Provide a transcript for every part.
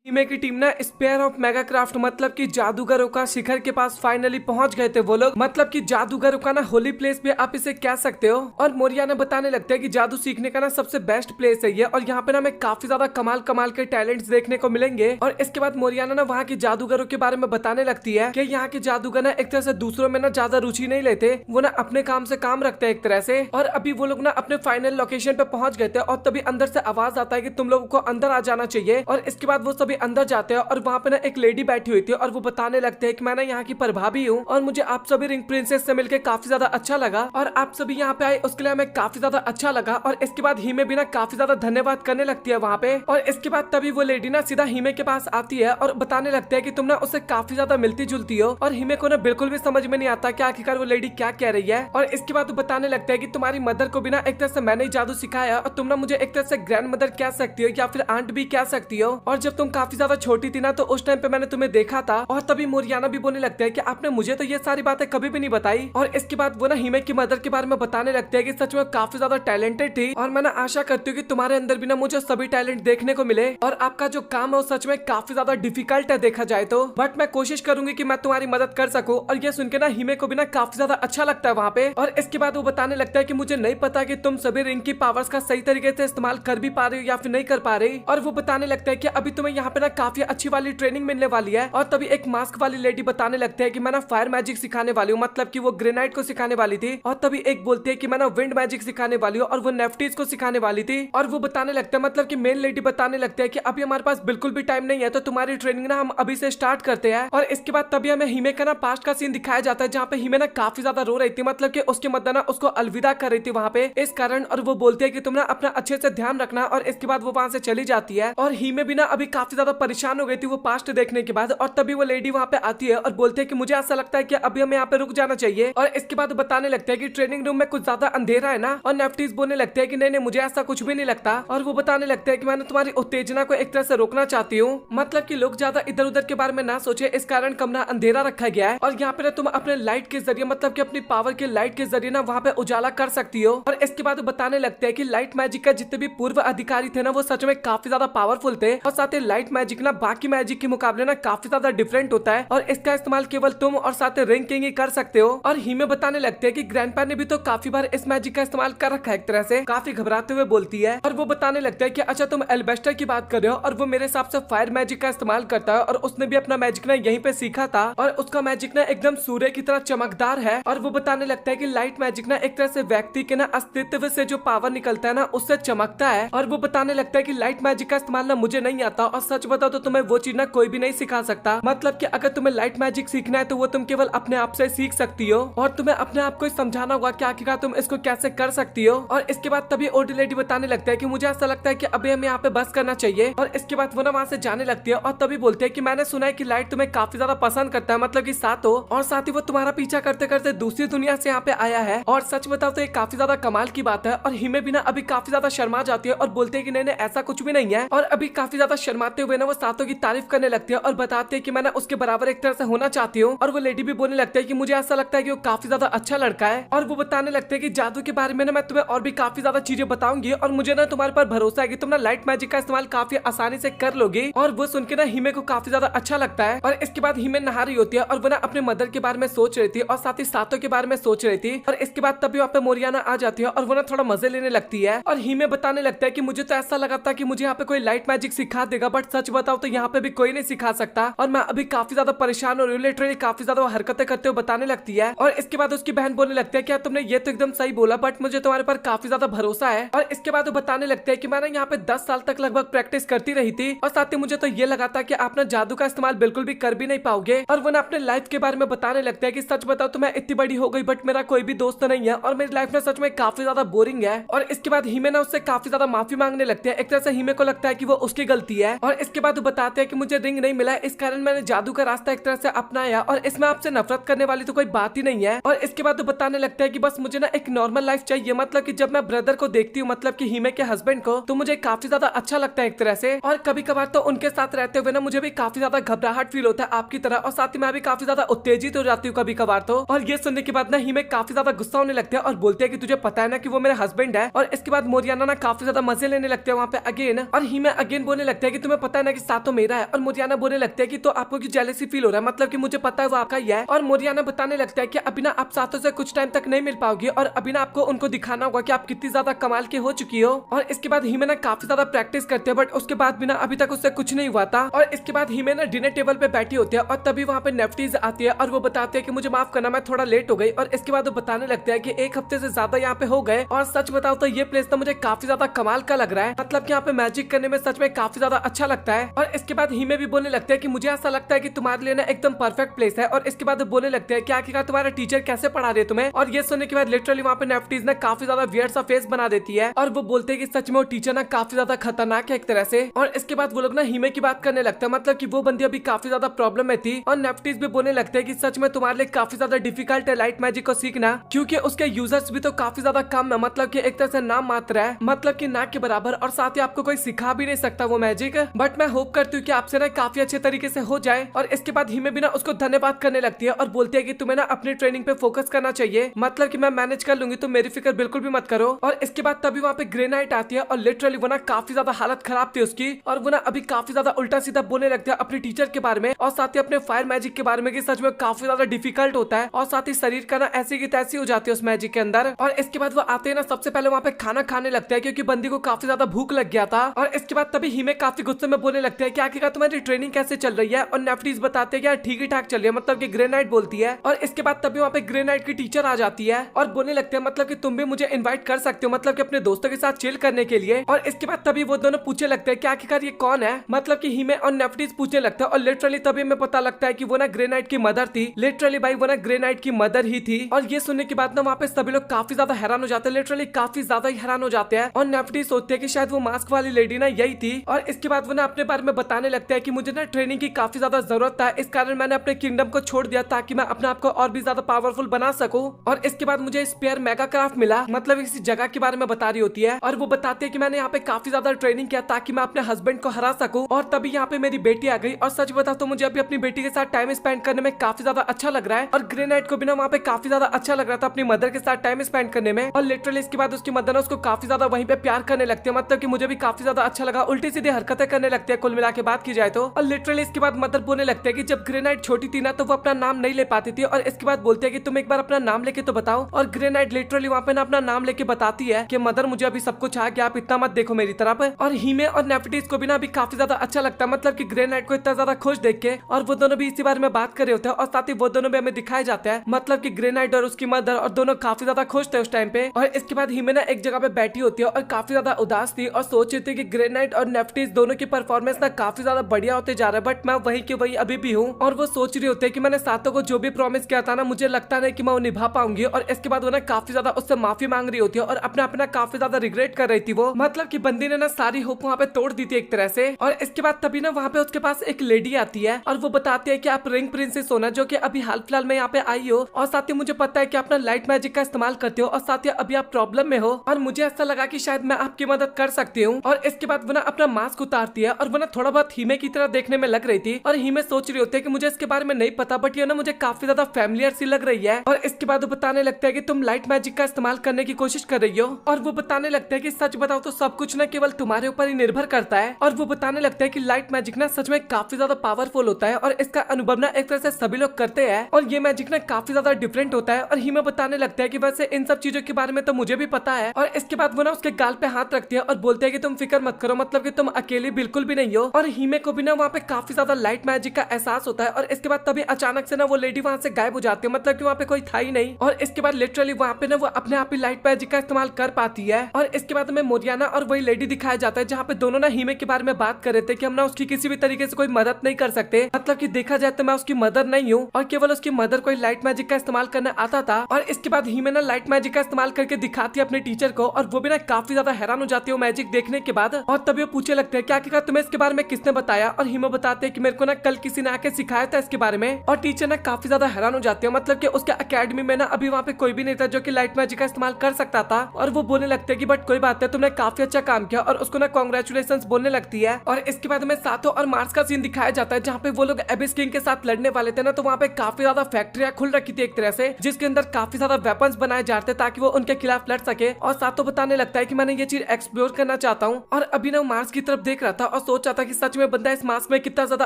हिमे की टीम ना sphere of मेगाक्राफ्ट मतलब कि जादूगरों का शिखर के पास फाइनली पहुंच गए थे वो लोग। मतलब कि जादूगरों का ना होली प्लेस भी आप इसे कह सकते हो। और मोरियाना बताने लगता है कि जादू सीखने का ना सबसे बेस्ट प्लेस है ये, और यहाँ पे ना हमें काफी ज्यादा कमाल कमाल के टैलेंट्स देखने को मिलेंगे। और इसके बाद मोरियाना ना वहाँ की जादूगरों के बारे में बताने लगती है कि यहाँ के जादूगर ना एक तरह से दूसरों में ना ज्यादा रुचि नहीं लेते, वो ना अपने काम से काम रखते हैं एक तरह से। और अभी वो लोग ना अपने फाइनल लोकेशन पे पहुंच गए थे, और तभी अंदर से आवाज आता है कि तुम लोगों को अंदर आ जाना चाहिए। और इसके बाद वो सभी अंदर जाते हैं, और वहाँ पे ना एक लेडी बैठी हुई थी, और वो बताने लगते हैं कि मैं ना यहाँ की प्रभावी हूँ, और मुझे आप सभी रिंग प्रिंसेस से मिलकर काफी ज्यादा अच्छा लगा, और आप सभी यहाँ पे आए उसके लिए हमें काफी ज्यादा अच्छा लगा। और इसके बाद हिमे भी ना काफी ज्यादा धन्यवाद करने लगती है वहाँ पे। और इसके बाद तभी वो लेडी ना सीधा हिमे के पास आती है और बताने लगते हैं कि तुम ना उससे काफी ज्यादा मिलती जुलती हो। और हिमे को ना बिल्कुल भी समझ में नहीं आता कि आखिरकार वो लेडी क्या कह रही है। और इसके बाद वो बताने लगते हैं कि तुम्हारी मदर को भी ना एक तरह से मैंने ही जादू सिखाया, और तुम ना मुझे एक तरह से ग्रैंड मदर कह सकती हो या फिर आंट भी कह सकती हो। और जब तुम काफी ज्यादा छोटी थी ना, तो उस टाइम पे मैंने तुम्हें देखा था। और तभी मोरियाना भी बोलने लगता है कि आपने मुझे तो ये सारी बातें कभी भी नहीं बताई। और इसके बाद वो ना हिमे की मदर के बारे में बताने लगते हैं कि सच में काफी ज्यादा टैलेंटेड थी, और मैं ना आशा करती हूँ कि तुम्हारे अंदर भी ना मुझे सभी टैलेंट देखने को मिले, और आपका जो काम है वो सच में काफी ज्यादा डिफिकल्ट है देखा जाए तो, बट मैं कोशिश करूंगी कि मैं तुम्हारी मदद कर सकूं। और ये सुन के ना हिमे को भी ना काफी ज्यादा अच्छा लगता है वहाँ पे। और इसके बाद वो बताने लगता है कि मुझे नहीं पता कि तुम सभी रिंग की पावर्स का सही तरीके से इस्तेमाल कर भी पा रही हो या फिर नहीं कर पा रही। और वो बताने लगता है कि अभी तुम्हें यहाँ पे ना काफी अच्छी वाली ट्रेनिंग मिलने वाली है। और तभी एक मास्क वाली लेडी बताने लगते हैं कि मैं ना फायर मैजिक सिखाने वाली हूँ, मतलब कि वो ग्रेनाइट को सिखाने वाली थी। और तभी एक बोलती है कि मैं ना विंड मैजिक सिखाने वाली हूँ, और वो नेफ्टीज को सिखाने वाली थी। और वो बताने लगता है, मतलब कि मेन लेडी बताने लगते हैं कि अभी हमारे पास बिल्कुल भी टाइम नहीं है, तो तुम्हारी ट्रेनिंग ना हम अभी से स्टार्ट करते हैं। और इसके बाद तभी हमें हिमे का ना पास्ट का सीन दिखाया जाता है, जहाँ पे हिमे ना काफी ज्यादा रो रही थी, मतलब कि उसके मदर ना उसको अलविदा कर रही थी वहाँ पे इस कारण। और वो बोलते हैं कि तुम ना अपना अच्छे से ध्यान रखना। और इसके बाद वो वहाँ से चली जाती है, और हिमे भी ना अभी काफी ज्यादा परेशान हो गई थी वो पास्ट देखने के बाद। और तभी वो लेडी वहाँ पे आती है और बोलते हैं कि मुझे ऐसा लगता है कि अभी हमें यहाँ पे रुक जाना चाहिए। और इसके बाद बताने लगते हैं कि ट्रेनिंग रूम में कुछ ज्यादा अंधेरा है ना। और नेफ्टीज बोलने लगते हैं कि नहीं नहीं, मुझे ऐसा कुछ भी नहीं लगता। और वो बताने लगते हैं कि मैंने तुम्हारी उत्तेजना को एक तरह से रोकना चाहती हूँ, मतलब कि लोग ज्यादा इधर उधर के बारे में ना सोचे, इस कारण कमरा अंधेरा रखा गया है। और यहाँ पे ना तुम अपने लाइट के जरिए, मतलब कि अपनी पावर के लाइट के जरिए ना वहाँ पे उजाला कर सकती हो। और इसके बाद बताने लगते हैं कि लाइट मैजिक का जितने भी पूर्व अधिकारी थे ना, वो सच में काफी ज्यादा पावरफुल थे। और साथ ही लाइट मैजिक ना बाकी मैजिक के मुकाबले ना काफी ज्यादा डिफरेंट होता है, और इसका इस्तेमाल केवल तुम और साथ ही रिंग किंग ही कर सकते हो। और हिमे बताने लगते हैं कि ग्रैंडपा ने भी तो काफी बार इस मैजिक का इस्तेमाल कर रखा है एक तरह से, काफी घबराते हुए बोलती है। और वो बताने लगता है कि अच्छा तुम एल्बेस्टर की बात कर रहे हो, और वो मेरे हिसाब से फायर मैजिक का इस्तेमाल करता है, और उसने भी अपना मैजिक ना यहीं पे सीखा था, और उसका मैजिक ना एकदम सूर्य की तरह चमकदार है। और वो बताने लगता है कि लाइट मैजिक ना एक तरह से व्यक्ति के ना अस्तित्व से जो पावर निकलता है ना, उससे चमकता है। और वो बताने लगता है कि लाइट मैजिक का इस्तेमाल ना मुझे नहीं आता, और सच बताओ तो तुम्हें वो चीज ना कोई भी नहीं सिखा सकता। मतलब कि अगर तुम्हें लाइट मैजिक सीखना है तो वो तुम केवल अपने आप से सीख सकती हो, और तुम्हें अपने आप को समझाना होगा कि आखिरकार तुम इसको कैसे कर सकती हो। और इसके बाद तभी ओल्ड लेडी बताने लगता है कि मुझे ऐसा लगता है कि अभी हमें यहाँ पे बस करना चाहिए। और इसके बाद वो ना वहाँ से जाने लगती है, और तभी बोलते हैं कि मैंने सुना है कि लाइट तुम्हें काफी ज्यादा पसंद करता है, मतलब कि साथ हो, और साथ ही वो तुम्हारा पीछा करते करते दूसरी दुनिया से यहाँ पे आया है। और सच बताओ तो ये काफी ज्यादा कमाल की बात है। और हिमे भी ना अभी काफी ज्यादा शर्मा जाती है, और बोलते हैं कि नहीं नहीं ऐसा कुछ भी नहीं है। और अभी काफी ज्यादा शर्माते हुए ना वो सातों की तारीफ करने लगती है, और बताते हैं कि मैं ना उसके बराबर एक तरह से होना चाहती हूँ। और वो लेडी भी बोलने लगती है कि मुझे ऐसा लगता है कि वो काफी ज्यादा अच्छा लड़का है। और वो बताने लगते हैं कि जादू के बारे में ना मैं तुम्हें और भी काफी ज्यादा चीजें बताऊंगी, और मुझे ना तुम्हारे पर भरोसा है कि तुम ना लाइट मैजिक का इस्तेमाल काफी आसानी से कर लोगी। और वो सुन के ना हिमे को काफी ज्यादा अच्छा लगता है। और इसके बाद हिमे नहा रही होती है, और वो ना अपने मदर के बारे में सोच रही थी, और साथ ही सातों के बारे में सोच रही थी। और इसके बाद तभी वहाँ पे मोरियाना आ जाती है, और वो ना थोड़ा मजे लेने लगती है। और हिमे बताने लगता है कि मुझे तो ऐसा लगा था कि मुझे यहाँ पे कोई लाइट मैजिक सिखा देगा, बट सच बताओ तो यहाँ पे भी कोई नहीं सिखा सकता, और मैं अभी काफी ज्यादा परेशान हो रही हूँ। लिटरली काफी ज्यादा हरकतें करते हुए बताने लगती है। और इसके बाद उसकी बहन बोलने लगती है क्या तुमने ये तो एकदम सही बोला, बट मुझे तुम्हारे पर काफी ज्यादा भरोसा है। और इसके बाद वो बताने लगते हैं कि मैंने यहाँ पे 10 साल तक लगभग प्रैक्टिस करती रही थी, और साथ ही मुझे तो ये लगा था कि आप ना जादू का इस्तेमाल बिल्कुल भी कर भी नहीं पाओगे। और वो ना अपने लाइफ के बारे में बताने लगता है कि सच बताओ तो मैं इतनी बड़ी हो गई, बट मेरा कोई भी दोस्त नहीं है, और मेरी लाइफ में सच में काफी ज्यादा बोरिंग है। और इसके बाद हिमे ना उससे काफी ज्यादा माफी मांगने लगते हैं, एक तरह से हिमे को लगता है कि वो उसकी गलती है। और इसके बाद वो बताते हैं कि मुझे रिंग नहीं मिला, इस कारण मैंने जादू का रास्ता एक तरह से अपनाया, और इसमें आपसे नफरत करने वाली तो कोई बात ही नहीं है। और इसके बाद वो बताने लगता है कि बस मुझे ना एक नॉर्मल लाइफ चाहिए, मतलब कि जब मैं ब्रदर को देखती हूँ, मतलब कि हिमे के हस्बैंड को, तो मुझे काफी ज्यादा अच्छा लगता है एक तरह से। और कभी कभार तो उनके साथ रहते हुए ना मुझे भी काफी ज्यादा घबराहट फील होता है आपकी तरह, और साथ ही मैं भी काफी ज्यादा उत्तेजित हो जाती हूँ कभी कभार तो। और ये सुनने के बाद ना हिमे काफी ज्यादा गुस्सा होने लगते हैं, और बोलते हैं कि तुझे पता है ना कि वो मेरा हस्बैंड है। और इसके बाद मोरियाना ना काफी ज्यादा मजे लेने लगते हैं वहाँ पे अगेन। और हिमे अगेन बोलने लगते हैं कि तुम्हें पता पता है ना कि सातो मेरा है। और मोरियाना बोलने लगता है कि तो आपको क्यों जेलसी फील हो रहा है, मतलब कि मुझे पता है वो आपका ही है। और मोरियाना बताने लगता है कि अभी ना आप सातो से कुछ टाइम तक नहीं मिल पाओगे और अभी ना आपको उनको दिखाना होगा कि आप कितनी ज्यादा कमाल के हो चुकी हो। और इसके बाद हिमे ना काफी ज्यादा प्रैक्टिस करते हैं, बट उसके बाद भी ना अभी तक उससे कुछ नहीं हुआ था। और इसके बाद हिमे ना डिनर टेबल पे बैठी होती है और तभी वहाँ पे नेफ्टीज आती है और वो बताते हैं कि मुझे माफ करना, मैं थोड़ा लेट हो गई। और इसके बाद वो बताने लगते हैं कि एक हफ्ते से ज्यादा यहाँ पे हो गए और सच बताओ तो ये प्लेस तो मुझे काफी ज्यादा कमाल का लग रहा है, मतलब कि यहाँ पे मैजिक करने में सच में काफी ज्यादा अच्छा लगता है। और इसके बाद हिमे भी बोलने लगते हैं कि मुझे ऐसा लगता है कि तुम्हारे लिए ना एकदम परफेक्ट प्लेस है। और इसके बाद बोलने लगते हैं कि आखिरकार तुम्हारा टीचर कैसे पढ़ा रहे तुम्हें। और ये सुनने के बाद लिटरली वहाँ पे नेफ्टीज ना काफी ज्यादा वियर्ड सा फेस बना देती है और वो बोलते हैं कि सच में वो टीचर ना काफी ज्यादा खतरनाक है एक तरह से। और इसके बाद वो लोग ना हिमे की बात करने लगते हैं, मतलब कि वो बंदी अभी काफी ज्यादा प्रॉब्लम में थी। और नेफ्टीज भी बोलने लगते हैं कि सच में तुम्हारे लिए काफी ज्यादा डिफिकल्ट है लाइट मैजिक को सीखना, क्योंकि उसके यूजर्स भी तो काफी ज्यादा कम है, मतलब कि एक तरह से नाम मात्र है, मतलब कि ना के बराबर। और साथ ही आपको कोई सिखा भी नहीं सकता वो मैजिक। बट मैं होप करती हूँ कि आपसे ना काफी अच्छे तरीके से हो जाए। और इसके बाद हिमे भी ना उसको धन्यवाद करने लगती है और बोलती है कि तुम्हें ना अपनी ट्रेनिंग पे फोकस करना चाहिए, मतलब कि मैं मैनेज कर लूंगी, तो मेरी फिक्र बिल्कुल भी मत करो। और इसके बाद तभी वहाँ पे ग्रे नाइट आती है और लिटरली वो ना काफी ज्यादा हालत खराब थी उसकी और वो ना अभी काफी ज्यादा उल्टा सीधा बोलने लगते हैं अपने टीचर के बारे में और साथ ही अपने फायर मैजिक के बारे में कि सच में काफी ज्यादा डिफिकल्ट होता है और साथ ही शरीर का ना ऐसी की तैसी हो जाती है उस मैजिक के अंदर। और इसके बाद वो आते हैं ना सबसे पहले वहाँ पे खाना खाने लगते हैं क्योंकि बंदी को काफी ज्यादा भूख लग गया था। और इसके बाद तभी हिमे काफी गुस्से में बोलने लगते हैं कि आखिरकार तुम्हारी ट्रेनिंग कैसे चल रही है। और नेफ्टीज बताते हैं कि यार ठीक ही ठाक चल रही है, मतलब कि ग्रे नाइट बोलती है। और इसके बाद तभी वहाँ पे ग्रे नाइट की टीचर आ जाती है और बोलने लगते हैं मतलब कि तुम भी मुझे इन्वाइट कर सकते हो, मतलब कि अपने दोस्तों के साथ चिल करने के लिए। और इसके बाद तभी वो दोनों पूछने लगते हैं कि आखिरकार ये कौन है, मतलब कि हिमे और नेफ्टीज पूछने लगता है। और लिटरली तभी हमें पता लगता है कि वो ना ग्रे नाइट की मदर थी, लिटरली भाई वो ना ग्रे नाइट की मदर ही थी। और ये सुनने के बाद ना वहाँ पे सभी लोग काफी ज्यादा हैरान हो जाते हैं, लिटरली काफी ज्यादा ही हैरान हो जाते हैं। और नेफ्टीज सोचते हैं कि शायद वो मास्क वाली लेडी ना यही थी। और इसके बाद वो ना अपने बारे में बताने लगता है कि मुझे ना ट्रेनिंग की काफी ज्यादा जरूरत था, इस कारण मैंने अपने किंगडम को छोड़ दिया ताकि मैं अपने आप को और भी ज्यादा पावरफुल बना सकूं। और इसके बाद मुझे स्पेयर मेगा क्राफ्ट मिला, मतलब इसी जगह के बारे में बता रही होती है। और वो बताते हैं कि मैंने यहाँ पे काफी ज्यादा ट्रेनिंग किया ताकि मैं अपने हस्बैंड को हरा सकूं। और तभी यहाँ पे मेरी बेटी आ गई और सच बता तो मुझे अभी अपनी बेटी के साथ टाइम स्पेंड करने में काफी ज्यादा अच्छा लग रहा है। और ग्रे नाइट को भी ना वहाँ पे काफी ज्यादा अच्छा लग रहा था अपनी मदर के साथ टाइम स्पेंड करने में। और लिटरली इसके बाद उसकी मदर उसको काफी ज्यादा वहीं पे प्यार करने लगती है, मतलब कि मुझे भी काफी ज्यादा अच्छा लगा, उल्टी सीधी हरकतें करने लगती है कुल मिला के बात की जाए तो। और लिटरली इसके बाद मदर बोलने लगते हैं कि जब ग्रे नाइट छोटी थी ना तो वो अपना नाम नहीं ले पाती थी। और इसके बाद बोलते हैं कि तुम एक बार अपना नाम लेके तो बताओ। और ग्रे नाइट लिटरली वहाँ पे ना अपना नाम लेके बताती है कि मदर मुझे अभी सब कुछ आ गया, आप इतना मत देखो मेरी तरफ। और हिमे और नेफ्टीज को भी ना अभी काफी ज्यादा अच्छा लगता है, मतलब कि ग्रे नाइट को इतना ज्यादा खुश देख के। और वो दोनों भी इसी बारे में बात कर रहे होते हैं और साथ ही वो दोनों भी हमें दिखाए जाते हैं, मतलब कि ग्रे नाइट और उसकी मदर और दोनों काफी ज्यादा खुश थे उस टाइम पे। और इसके बाद हिमे ना एक जगह पे बैठी होती है और काफी ज्यादा उदास थी और सोच रही थी कि ग्रे नाइट और नेफ्टीज दोनों की परफॉर्मेंस ना काफी ज्यादा बढ़िया होते जा रहा है, बट मैं वही के वही अभी भी हूँ। और वो सोच रही होती है कि मैंने सातों को जो भी प्रॉमिस किया था ना, मुझे लगता नहीं कि मैं वो निभा पाऊंगी। और इसके बाद वो ना काफी ज्यादा उससे माफी मांग रही होती है और अपना अपना काफी ज्यादा रिग्रेट कर रही थी वो, मतलब कि बंदी ने ना सारी होप वहाँ पे तोड़ दी थी एक तरह से। और इसके बाद तभी ना वहाँ पे उसके पास एक लेडी आती है और वो बताती है कि आप रिंग प्रिंसेस हो ना, जो कि अभी हाल फिलहाल में यहाँ पे आई हो। और साथ ही मुझे पता है कि आप ना लाइट मैजिक का इस्तेमाल करते हो और साथ ही अभी आप प्रॉब्लम में हो और मुझे ऐसा लगा कि शायद मैं आपकी मदद कर सकती हूँ। और इसके बाद वो ना अपना मास्क उतारती है और वो ना थोड़ा बहुत हिमे की तरह देखने में लग रही थी। और हिमे सोच रही होती है कि मुझे इसके बारे में नहीं पता, बट ये ना मुझे काफी ज्यादा फैमिलियर सी लग रही है। और इसके बाद वो बताने लगता है कि तुम लाइट मैजिक का इस्तेमाल करने की कोशिश कर रही हो। और वो बताने लगता है कि सच बताओ तो सब कुछ ना केवल तुम्हारे ऊपर ही निर्भर करता है। और वो बताने लगता है कि लाइट मैजिक ना सच में काफी ज्यादा पावरफुल होता है और इसका अनुभव ना एक तरह से सभी लोग करते हैं और ये मैजिक ना काफी ज्यादा डिफरेंट होता है। और हिमे बताने लगता है कि वैसे इन सब चीजों के बारे में तो मुझे भी पता है। और इसके बाद वो ना उसके गाल पे हाथ रखती है और बोलते हैं कि तुम फिक्र मत करो, मतलब कि तुम अकेली बिल्कुल भी नहीं हो। और हिमे को भी ना वहाँ पे काफी ज्यादा लाइट मैजिक का एहसास होता है। और इसके बाद तभी अचानक से ना वो लेडी वहाँ से गायब हो जाती है, मतलब कि वहाँ पे कोई था ही नहीं। और इसके बाद लिटरली वहाँ पे ना वो अपने आप ही लाइट मैजिक का इस्तेमाल कर पाती है। और इसके बाद हमें मोरियाना और वही लेडी दिखाया जाता है जहाँ पे दोनों ना हिमे के बारे में बात कर रहे थे कि हम ना उसकी किसी भी तरीके से कोई मदद नहीं कर सकते, मतलब कि देखा जाए तो मैं उसकी मदर नहीं हूँ और केवल उसकी मदर को लाइट मैजिक का इस्तेमाल करना आता था। और इसके बाद हिमे ना लाइट मैजिक का इस्तेमाल करके दिखाती है अपने टीचर को और वो भी ना काफी ज्यादा हैरान हो जाती है मैजिक देखने के बाद। और तभी वो पूछने लगते हैं क्या तुम्हें इसके बारे में किसने बताया। और हिमे बताते हैं कि मेरे को ना कल किसी ने आके सिखाया था इसके बारे में। और टीचर ना काफी ज्यादा हैरान हो जाती है, मतलब कि उसके अकेडमी में ना अभी वहाँ पे कोई भी नहीं था जो कि लाइट मैजिक का इस्तेमाल कर सकता था। और वो बोलने लगते हैं कि बट कोई बात है, तुमने काफी अच्छा काम किया और उसको ना कांग्रेचुलेशंस बोलने लगती है। और इसके बाद हमें सातो और मार्स का सीन दिखाया जाता है जहाँ पे वो लोग एबिस किंग के साथ लड़ने वाले थे ना, तो वहाँ पे काफी ज्यादा फैक्ट्रियां खुल रखी थी एक तरह से, जिसके अंदर काफी ज्यादा वेपन्स बनाए जाते थे ताकि वो उनके खिलाफ लड़ सके। और सातो बताने लगता है कि मैंने ये चीज एक्सप्लोर करना चाहता हूँ। और अभी ना मार्स की तरफ देख रहा था और सोच रहा था कि सच में बंदा इस मास्क में कितना ज्यादा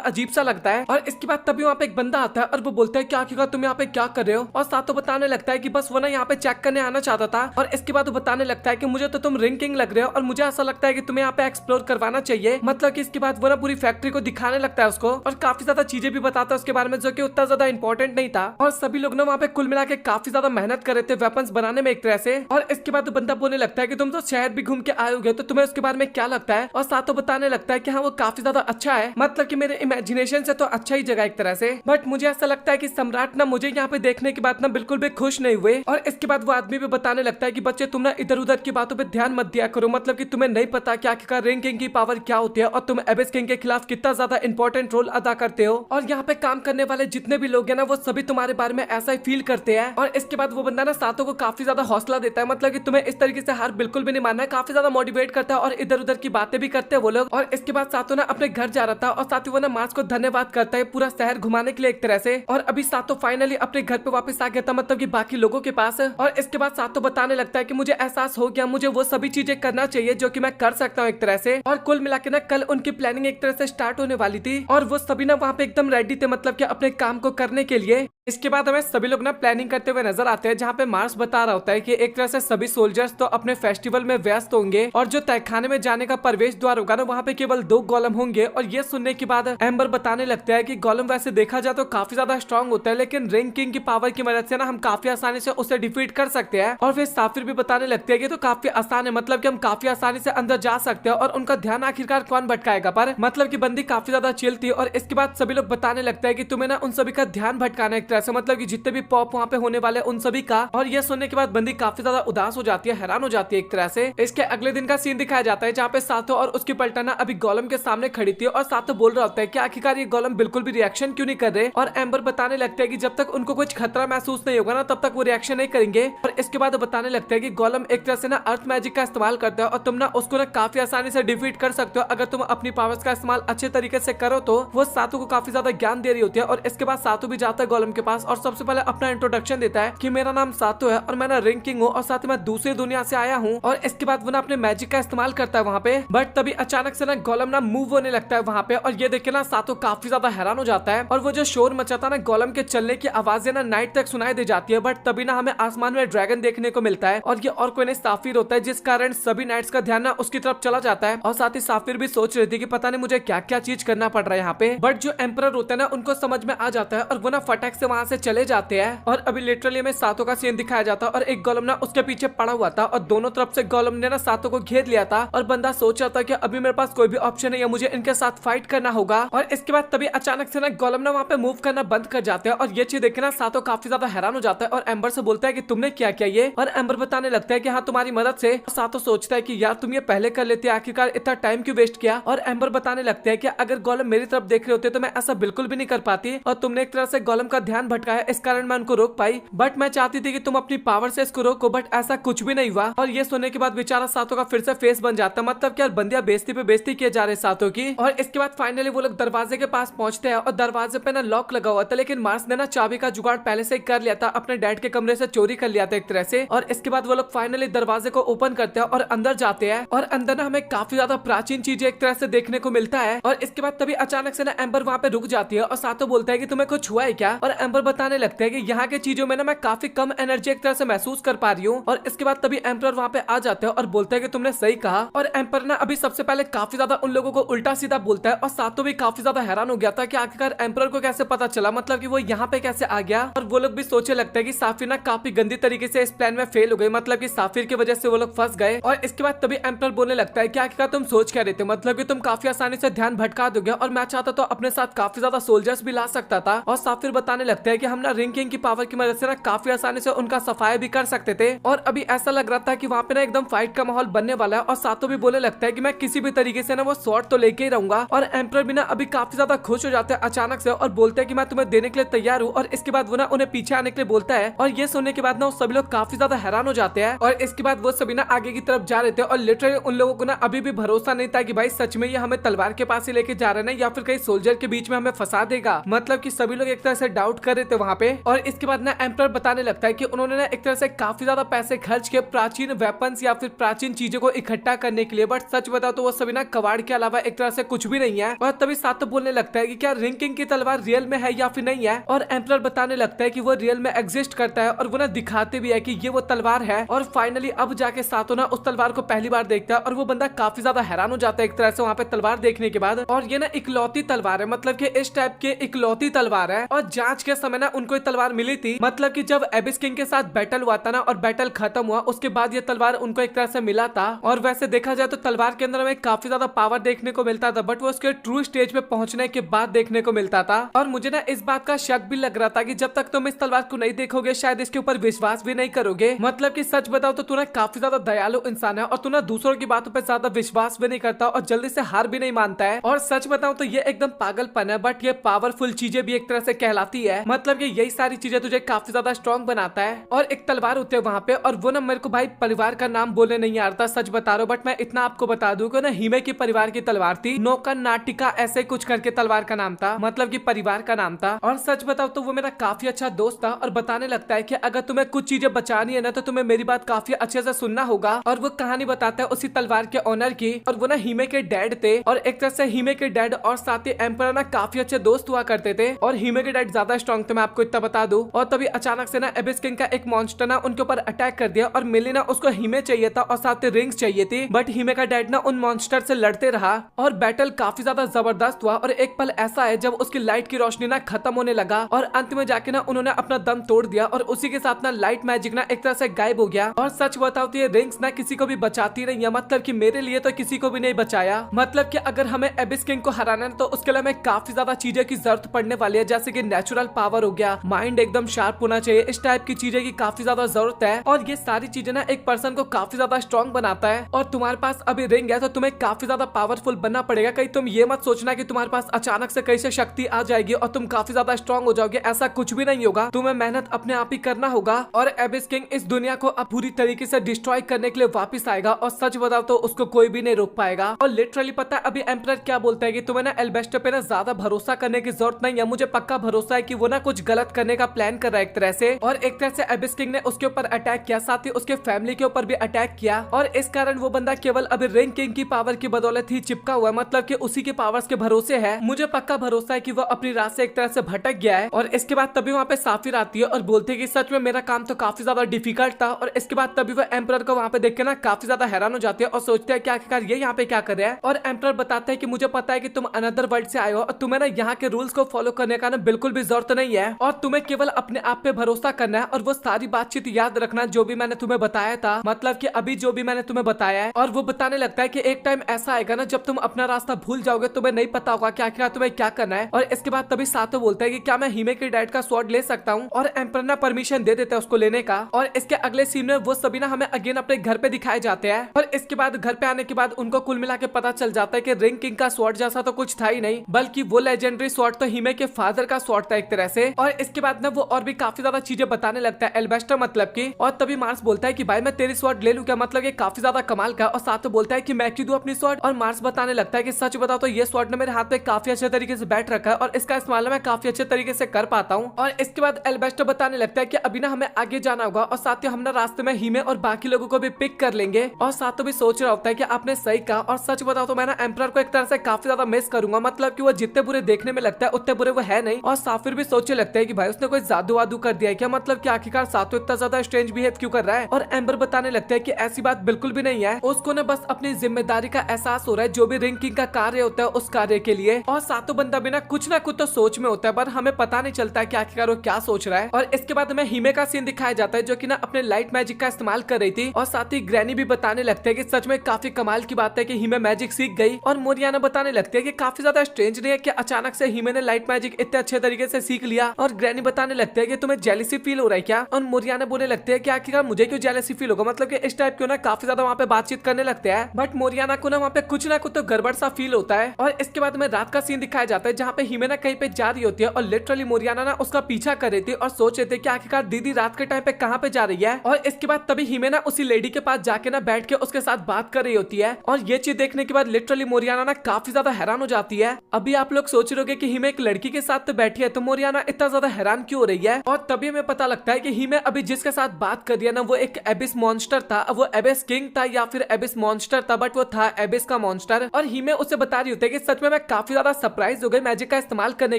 अजीब सा लगता है। और इसके बाद तभी वहाँ पे एक बंदा आता है और वो बोलता है क्या आखिरकार तुम यहाँ पे क्या कर रहे हो। और सातो बताने लगता है कि बस वो ना यहाँ पे चेक करने आना चाहता था। और इसके बाद वो बताने लगता है कि मुझे तो तुम रिंग किंग लग रहे हो और मुझे ऐसा लगता है कि तुम्हें यहाँ पे एक्सप्लोर करवाना चाहिए। मतलब कि इसके बाद वो ना पूरी फैक्ट्री को दिखाने लगता है उसको और काफी ज्यादा चीजें भी बताता है उसके बारे में जो कि उतना ज्यादा इंपॉर्टेंट नहीं था। और सभी लोग ना वहाँ पे कुल मिला के काफी ज्यादा मेहनत कर रहे थे वेपन्स बनाने में एक तरह से। और इसके बाद बंदा बोलने लगता है कि तुम तो शहर भी घूम के आए होगे तो तुम्हें उसके बारे में क्या लगता है। और सातो बताने लगता है कि हाँ वो काफी ज्यादा अच्छा है, मतलब कि मेरे इमेजिनेशन से तो अच्छा ही जगह एक तरह से। बट मुझे ऐसा लगता है कि सम्राट ना मुझे यहाँ पे देखने के बाद ना बिल्कुल भी खुश नहीं हुए। और इसके बाद वो आदमी भी बताने लगता है कि बच्चे तुम ना इधर उधर की बातों पे ध्यान मत दिया करो, मतलब कि तुम्हें नहीं पता कि आखिरकार रिंग किंग की पावर क्या होती है और तुम एबिस किंग के खिलाफ कितना ज्यादा इंपॉर्टेंट रोल अदा करते हो। और यहाँ पे काम करने वाले जितने भी लोग हैं ना वो सभी तुम्हारे बारे में ऐसा ही फील करते हैं। और इसके बाद वो बंदा ना सातो को काफी ज्यादा हौसला देता है, मतलब कि तुम्हें इस तरीके से हार बिल्कुल भी नहीं मानना है, काफी ज्यादा मोटिवेट करता है और इधर उधर की बातें भी करते हैं वो लोग। और इसके बाद सातो ना अपने घर जा रहा था और साथ ही वो ना मार्स को धन्यवाद करता है पूरा शहर घुमाने के लिए एक तरह से। और अभी सातो फाइनली अपने घर पे वापस आ गया था, मतलब कि बाकी लोगों के पास। और इसके बाद सातो बताने लगता है कि मुझे एहसास हो गया, मुझे वो सभी चीजें करना चाहिए जो कि मैं कर सकता हूँ एक तरह से। और कुल मिला के ना कल उनकी प्लानिंग एक तरह से स्टार्ट होने वाली थी और वो सभी ना वहाँ पे एकदम रेडी थे, मतलब कि अपने काम को करने के लिए। इसके बाद हमें सभी लोग ना प्लानिंग करते हुए नजर आते हैं जहाँ पे मार्स बता रहा होता है कि एक तरह से सभी सोल्जर्स तो अपने फेस्टिवल में व्यस्त होंगे और जो तहखाने में जाने का प्रवेश द्वार होगा ना वहाँ पे केवल 2 गोलम होंगे। और ये सुनने के बाद एम्बर बताने लगता है कि गोलम वैसे देखा जाए तो काफी ज्यादा स्ट्रॉन्ग होता है, लेकिन रिंग किंग की पावर की मदद से ना हम काफी आसानी से उसे डिफीट कर सकते हैं। और फिर साफिर भी बताने लगते हैं कि तो काफी आसान है, मतलब कि हम काफी आसानी से अंदर जा सकते हैं और उनका ध्यान आखिरकार कौन भटकाएगा। पर मतलब कि बंदी काफी ज्यादा चिल थी। और इसके बाद सभी लोग बताने लगता है कि तुम्हें ना उन सभी का ध्यान भटकाना एक तरह से, मतलब कि जितने भी पॉप वहाँ पे होने वाले उन सभी का। और ये सुनने के बाद बंदी काफी ज्यादा उदास हो जाती है, हैरान हो जाती है एक तरह से। इसके अगले दिन का सीन दिखाया जाता है जहाँ पे सातो और उसकी पलटना अभी गोलम के सामने खड़ी थी और सातो बोल रहा होता है कि आखिरकार ये गोलम बिल्कुल भी रिएक्शन क्यों नहीं कर रहे। और एम्बर बताने लगता है कि जब तक उनको कुछ खतरा महसूस नहीं होगा ना तब तक वो रिएक्शन नहीं करेंगे। और इसके बाद बताने लगता है कि गोलम एक तरह से ना अर्थ मैजिक का इस्तेमाल करता है और तुम ना उसको ना काफी आसानी से डिफीट कर सकते हो अगर तुम अपनी पावर्स का इस्तेमाल अच्छे तरीके से करो। तो वो सातो को काफी ज्यादा ज्ञान दे रही होती है। और इसके बाद सातो भी जाता है गोलम के पास और सबसे पहले अपना इंट्रोडक्शन देता है कि मेरा नाम सातो है और मैं ना रिंग किंग हूँ और साथ ही मैं दूसरी दुनिया से आया हूँ। और इसके बाद वो ना अपने मैजिक का इस्तेमाल करता है वहाँ पे। बट तभी अचानक से ना गोलम ना मूव होने लगता है वहाँ पे और ये देखे ना सातो काफी ज्यादा हैरान हो जाता है। और वो जो शोर मचाता ना गोलम के चलने की आवाजें ना नाइट तक सुनाई दे जाती है। बट तभी ना हमें आसमान में ड्रैगन देखने को मिलता है और ये और कोई नहीं साफिर होता है, जिस कारण सभी नाइट्स का ध्यान ना उसकी तरफ चला जाता है। और साथ ही साफिर भी सोच रही थी कि पता नहीं मुझे क्या क्या चीज करना पड़ रहा है यहाँ पे। बट जो एम्परर होता है ना उनको समझ में आ जाता है और वो ना फटाक से वहाँ से चले जाते हैं। और अभी लिटरली में सातो का सीन दिखाया जाता है और एक गोलम ना उसके पीछे पड़ा हुआ था और दोनों तरफ से गोलम ने ना सातो को घेर लिया था। और बंदा सोच रहा था कि अभी मेरे पास कोई भी ऑप्शन नहीं है, मुझे इनके साथ फाइट करना होगा। और इसके बाद तभी अचानक से ना गोलम ना वहाँ पे मूव करना बंद कर जाते हैं और ये चीज देखे ना सातो काफी ज्यादा हैरान हो जाता है और एम्बर से बोलता है कि तुमने क्या किया ये। और एम्बर बताने लगता है कि हाँ तुम्हारी मदद से। सातो सोचता है कि यार तुम ये पहले कर लेते, आखिरकार इतना टाइम क्यों वेस्ट किया। और एम्बर बताने लगता है कि अगर गोलम मेरी तरफ देख रहे होते तो मैं ऐसा बिल्कुल भी नहीं कर पाती और तुमने एक तरह से गोलम का ध्यान भटकाया, इस कारण मैं उनको रोक पाई। बट मैं चाहती थी कि तुम अपनी पावर से इसको रोको, बट ऐसा कुछ भी नहीं हुआ। और ये सुनने के बाद बेचारा सातो का फिर से फेस बन जाता है, मतलब कि यार बंदिया बेइज्जती पे बेइज्जती किए जा रहे सातो की। और इसके बाद फाइनली वो लोग दरवाजे के पास पहुंचते हैं और दरवाजे पे ना लॉक लगा हुआ था, लेकिन मार्स ने ना चाबी का जुगाड़ पहले से कर लिया था, अपने डैड के कमरे से चोरी कर लिया था एक तरह से। और इसके बाद वो लोग फाइनली दरवाजे को ओपन करते हैं और अंदर जाते हैं और अंदर ना हमें काफी ज्यादा प्राचीन चीजें एक तरह से देखने को मिलता है। और इसके बाद तभी अचानक से ना एम्बर वहाँ पे रुक जाती है और सातो बोलता है कि तुम्हें कुछ हुआ है क्या। और एम्बर बताने लगता है कि यहाँ के चीजों में ना मैं काफी कम एनर्जी एक तरह से महसूस कर पा रही हूँ। और इसके बाद तभी एम्पर वहाँ पे आ जाते हैं और बोलता है कि तुमने सही कहा। और एम्पर ना अभी सबसे पहले काफी ज्यादा उन लोगों को उल्टा सीधा बोलता है और सातो भी काफी ज्यादा हैरान हो गया था कि आखिरकार एम्पर को कैसे पता चला, मतलब कि वो यहाँ पे कैसे आ गया। और वो लोग भी सोचे लगता है कि साफिर ना काफी गंदी तरीके से इस प्लान में फेल हो गई, मतलब कि साफिर की वजह से वो लोग फंस गए। और इसके बाद तभी एम्पर बोलने लगता है कि आखिरकार तुम सोच क्या रहे थे, मतलब कि तुम काफी आसानी से ध्यान भटका दोगे और मैं चाहता तो अपने साथ काफी ज्यादा सोल्जर्स भी ला सकता था। और साफिर बताने लगता है कि हम ना रिंग किंग की पावर की मदद से ना काफी आसानी से उनका सफाया भी कर सकते थे। और अभी ऐसा लग रहा था कि वहाँ पे ना एकदम फाइट का माहौल बनने वाला है। और सातो भी बोलने लगता है कि मैं किसी भी तरीके से ना वो स्वॉर्ड तो लेके ही रहूंगा। और एम्पर भी ना अभी काफी ज्यादा खुश हो जाते हैं अचानक से और बोलते हैं कि मैं तुम्हें देने के लिए तैयार हूँ। और इसके बाद वो ना उन्हें पीछे आने के लिए बोलता है और ये सुनने के बाद ना सभी लोग काफी ज्यादा हैरान हो जाते हैं। और इसके बाद वो सभी ना आगे की तरफ जा रहे थे और लिटरली उन लोगों को ना अभी भी भरोसा नहीं था कि भाई सच में ये हमें तलवार के पास ही लेके जा रहे हैं या फिर कहीं सोल्जर के बीच में हमें फंसा देगा। मतलब कि सभी लोग एक तरह से डाउट कर रहे थे वहाँ पे। और इसके बाद ना एम्परर बताने लगता है कि उन्होंने ना एक तरह से काफी ज्यादा पैसे खर्च किए प्राचीन वेपन्स या फिर प्राचीन चीजों को इकट्ठा करने के लिए, बट सच बताओ तो वो सभी ना कबाड़ के अलावा एक तरह से कुछ भी नहीं है। और तभी सातो बोलने लगता है कि क्या रिंग किंग की तलवार रियल में है या फिर नहीं है। और एम्परर बताने लगता है कि वो रियल में एग्जिस्ट करता है और वो ना दिखाते भी है कि ये वो तलवार है। और फाइनली अब जाके सातो ना उस तलवार को पहली बार देखता है और वो बंदा काफी ज्यादा हैरान हो जाता है एक तरह से वहाँ पे तलवार देखने के बाद। और ये ना इकलौती तलवार है, मतलब कि इस टाइप के इकलौती तलवार है। और जांच के समय ना उनको ये तलवार मिली थी, मतलब कि जब एबिस किंग के साथ बैटल हुआ था ना और बैटल खत्म हुआ उसके बाद ये तलवार उनको एक तरह से मिला था। और वैसे देखा जाए तो तलवार के अंदर हमें काफी ज्यादा पावर देखने को मिलता था, बट वो उसके ट्रू स्टेज पे पहुंचने के बाद देखने को मिलता था। और मुझे ना इस बात का शक भी लग रहा था कि जब तक तुम इस तलवार को नहीं देखोगे शायद इसके ऊपर विश्वास भी नहीं करोगे। मतलब कि सच बताओ तो तू ना काफी ज्यादा दयालु इंसान है और तू ना दूसरों की बातों पे ज्यादा विश्वास भी नहीं करता और जल्दी से हार भी नहीं मानता है। और सच बताओ तो ये एकदम पागलपन है, बट ये पावरफुल चीजें भी एक तरह से कहलाती है। मतलब कि यही सारी चीजें तुझे काफी ज्यादा स्ट्रॉन्ग बनाता है। और एक तलवार होती है वहाँ पे, और वो ना मेरे को भाई परिवार का नाम बोलने नहीं आता, सच बता रहा हूँ, बट मैं इतना आपको बता दूं कि ना हिमे की परिवार की तलवार थी। नौका नाटिका ऐसे कुछ करके तलवार का नाम था, मतलब कि परिवार का नाम था। और सच बताओ तो वो मेरा काफी अच्छा दोस्त था और बताने लगता है कि अगर तुम्हें कुछ चीजें बचानी है ना तो तुम्हें मेरी बात काफी अच्छे से सुनना होगा। और वो कहानी बताता है उसी तलवार के ऑनर की। और वो ना हिमे के डैड थे और एक तरह से हिमे के डैड और साथ ही एम्परर ना काफी अच्छे दोस्त हुआ करते थे। और हिमे के डैड ज्यादा स्ट्रॉन्ग थे, मैं आपको इतना बता दूं। और तभी अचानक से ना एबिस किंग का एक मॉन्स्टर ना उनके ऊपर अटैक कर दिया और मिली ना उसको हिमे चाहिए था और साथ ही रिंग्स चाहिए थी, बट हिमे का डैड ना उन मॉन्स्टर से लड़ते रहा और बैटल काफी ज्यादा जबरदस्त हुआ। और एक पल ऐसा है जब उसकी लाइट की रोशनी ना खत्म होने लगा और अंत में जाके ना उन्होंने अपना दम तोड़ दिया और उसी के साथ ना लाइट मैजिक ना एक तरह से गायब हो गया। और सच बताओ तो ये रिंग्स ना किसी को भी बचाती नहीं है, मतलब कि मेरे लिए तो किसी को भी नहीं बचाया। मतलब कि अगर हमें एबिस किंग को हराना है तो उसके लिए हमें काफी ज्यादा चीजें की जरूरत पड़ने वाली है, जैसे कि नेचुरल पावर हो गया, माइंड एकदम शार्प होना चाहिए, इस टाइप की चीजें की काफी ज्यादा जरूरत है। और ये सारी चीजें ना एक पर्सन को काफी ज्यादा स्ट्रॉन्ग बनाता है। और तुम्हारे पास अभी रिंग है तो तुम्हें काफी ज्यादा पावरफुल बनना पड़ेगा। कहीं तुम ये मत सोचना कि तुम्हारे पास अचानक से कहीं से शक्ति आ जाएगी और तुम काफी ज्यादा स्ट्रॉन्ग हो जाओगे, ऐसा कुछ भी नहीं होगा। तुम्हें मेहनत अपने आप ही करना होगा। और एबिस किंग इस दुनिया को अब पूरी तरीके से डिस्ट्रॉय करने के लिए वापस आएगा और सच बताओ तो उसको कोई भी नहीं रोक पाएगा। और लिटरली पता है अभी एम्परर क्या बोलता है कि तुम्हें ना एल्बेस्टर पे ना ज्यादा भरोसा करने की जरूरत नहीं है, मुझे पक्का भरोसा है कि वो ना कुछ गलत करने का प्लान कर रहा है एक तरह से। और एक तरह से एबिस किंग ने उसके ऊपर अटैक किया, साथ ही उसके फैमिली के ऊपर भी अटैक किया। और इस कारण वो बंदा केवल अभी रिंग किंग की पावर की बदौलत ही चिपका हुआ है, मतलब कि उसी के पावर्स के भरोसे है। मुझे पक्का भरोसा है कि वो अपनी राह से एक तरह से भटक गया है। और इसके बाद तभी वहाँ पे साफिर आती है और बोलती है कि सच में मेरा काम तो काफी ज्यादा डिफिकल्ट था। और इसके बाद तभी वो एम्परर को वहाँ पे देख के ना काफी ज्यादा हैरान हो जाती है और सोचते हैं कि आखिरकार ये यहाँ पे क्या कर रहा है। और एम्परर बताता है कि मुझे पता है कि तुम अनदर वर्ल्ड से आए हो और तुम्हें ना यहाँ के रूल्स को फॉलो करने का ना बिल्कुल भी जरूरत नहीं है और तुम्हें केवल अपने आप पे भरोसा करना है और वो सारी बातचीत याद रखना जो भी मैंने तुम्हें बताया था, मतलब कि अभी जो भी मैंने तुम्हें बताया है। और वो बताने लगता है कि एक टाइम ऐसा आएगा ना जब तुम अपना रास्ता भूल जाओगे, तुम्हें नहीं पता होगा कि आखिर तुम्हें क्या करना है। और इसके बाद तभी सातो बोलता है कि क्या मैं हिमे के डैड का स्वॉर्ड ले सकता हूँ, और एम्परर ना परमिशन दे देता है उसको लेने का। और इसके अगले सीन में वो सभी ना हमें अगेन अपने घर पे दिखाए जाते हैं। और इसके बाद घर पे आने के बाद उनको कुल मिला के पता चल जाता है कि रिंग किंग का स्वॉर्ड जैसा तो कुछ था ही नहीं, बल्कि वो लेजेंडरी स्वॉर्ड तो हिमे के फादर का स्वॉर्ड था एक तरह से। और इसके बाद ना वो और भी काफी ज्यादा चीजें बताने लगता है एल्बेस्टर मतलब की। और तभी मार्स बोलता है कि भाई मैं तेरी स्वॉर्ड ले लूं क्या, मतलब ये काफी ज्यादा कमाल का। और साथ बोलता है कि मैं क्यों दूं अपनी स्वॉर्ड। और मार्स बताने लगता है कि सच बताओ तो ये स्वॉर्ड ने मेरे हाथ में काफी अच्छे तरीके से बैठ रखा है और इसका इस्तेमाल मैं काफी अच्छे तरीके से कर पाता हूँ। और इसके बाद एल्बेस्टर बताने लगता है कि अभी ना हमें आगे जाना होगा और साथ ही हम ना रास्ते में हिमे और बाकी लोगों को भी पिक कर लेंगे। और साथ भी सोच रहा होता है कि आपने सही कहा। और सच बताओ तो मैं ना एम्परर को एक तरह से काफी ज्यादा मिस करूंगा, मतलब कि वो जितने बुरे देखने में लगता है उतने बुरे वो है नहीं। और साफिर भी सोचने लगता है कि भाई उसने कोई जादू वादू कर दिया है क्या, मतलब कि आखिरकार सातो इतना ज्यादा स्ट्रेंज बिहेव क्यों कर रहा है। और एम्बर बताने लगता है कि ऐसी बात बिल्कुल भी नहीं है, उसको ना बस अपनी जिम्मेदारी का एहसास हो रहा है जो भी रिंग किंग का कार्य होता है उस कार्य के लिए। और सातो बंदा भी ना कुछ ना कुछ तो सोच में होता है, पर हमें पता नहीं चलता है कि आखिरकार वो क्या सोच रहा है। और इसके बाद हमें हिमे का सीन दिखाया जाता है जो कि ना अपने लाइट मैजिक का इस्तेमाल कर रही थी। और साथ ही ग्रैनी भी बताने लगते हैं कि सच में काफी कमाल की बात है कि हिमे मैजिक सीख गई। और मोरियाना बताने लगती है कि काफी ज्यादा स्ट्रेंज नहीं है कि अचानक से हिमे ने लाइट मैजिक इतने अच्छे तरीके से सीख लिया। और ग्रैनी बताने लगते हैं कि तुम्हें जेलसी फील हो रहा है क्या। और मोरियाना बोलने लगते हैं कि आखिरकार मुझे क्यों जेलसी फील होगा, मतलब कि इस टाइप क्यों ना काफी ज्यादा वहाँ पे बातचीत करने लगते हैं। बट मोरियाना को ना वहाँ पे कुछ ना कुछ तो गड़बड़ सा फील होता है। और इसके बाद में रात का सीन दिखाया जाता है जहाँ पे हिमे ना कहीं पे जा रही होती है और लिटरली मोरियाना ना उसका पीछा कर रही थी और सोच रहे थे कि आखिरकार दीदी रात के टाइम पे कहाँ पे जा रही है। और इसके बाद तभी हिमे ना उसी लेडी के पास जाके ना बैठ के उसके साथ बात कर रही होती है। और ये चीज देखने के बाद लिटरली मोरियाना ना काफी ज्यादा हैरान हो जाती है। अभी आप लोग सोच रहे होगे कि हिमे एक लड़की के साथ तो बैठी है, तो मोरियाना ना इतना ज्यादा हैरान क्यों हो रही है। और तभी हमें पता लगता है कि हीमे अभी जिसके साथ बात कर रही है ना वो एक एबिस मॉन्स्टर था, वो एबिस किंग था या फिर एबिस मॉन्स्टर था, बट वो था एबिस का मॉन्स्टर। और हीमे उसे बता रही होती है कि सच में मैं काफी ज्यादा सरप्राइज हो गई मैजिक का इस्तेमाल करने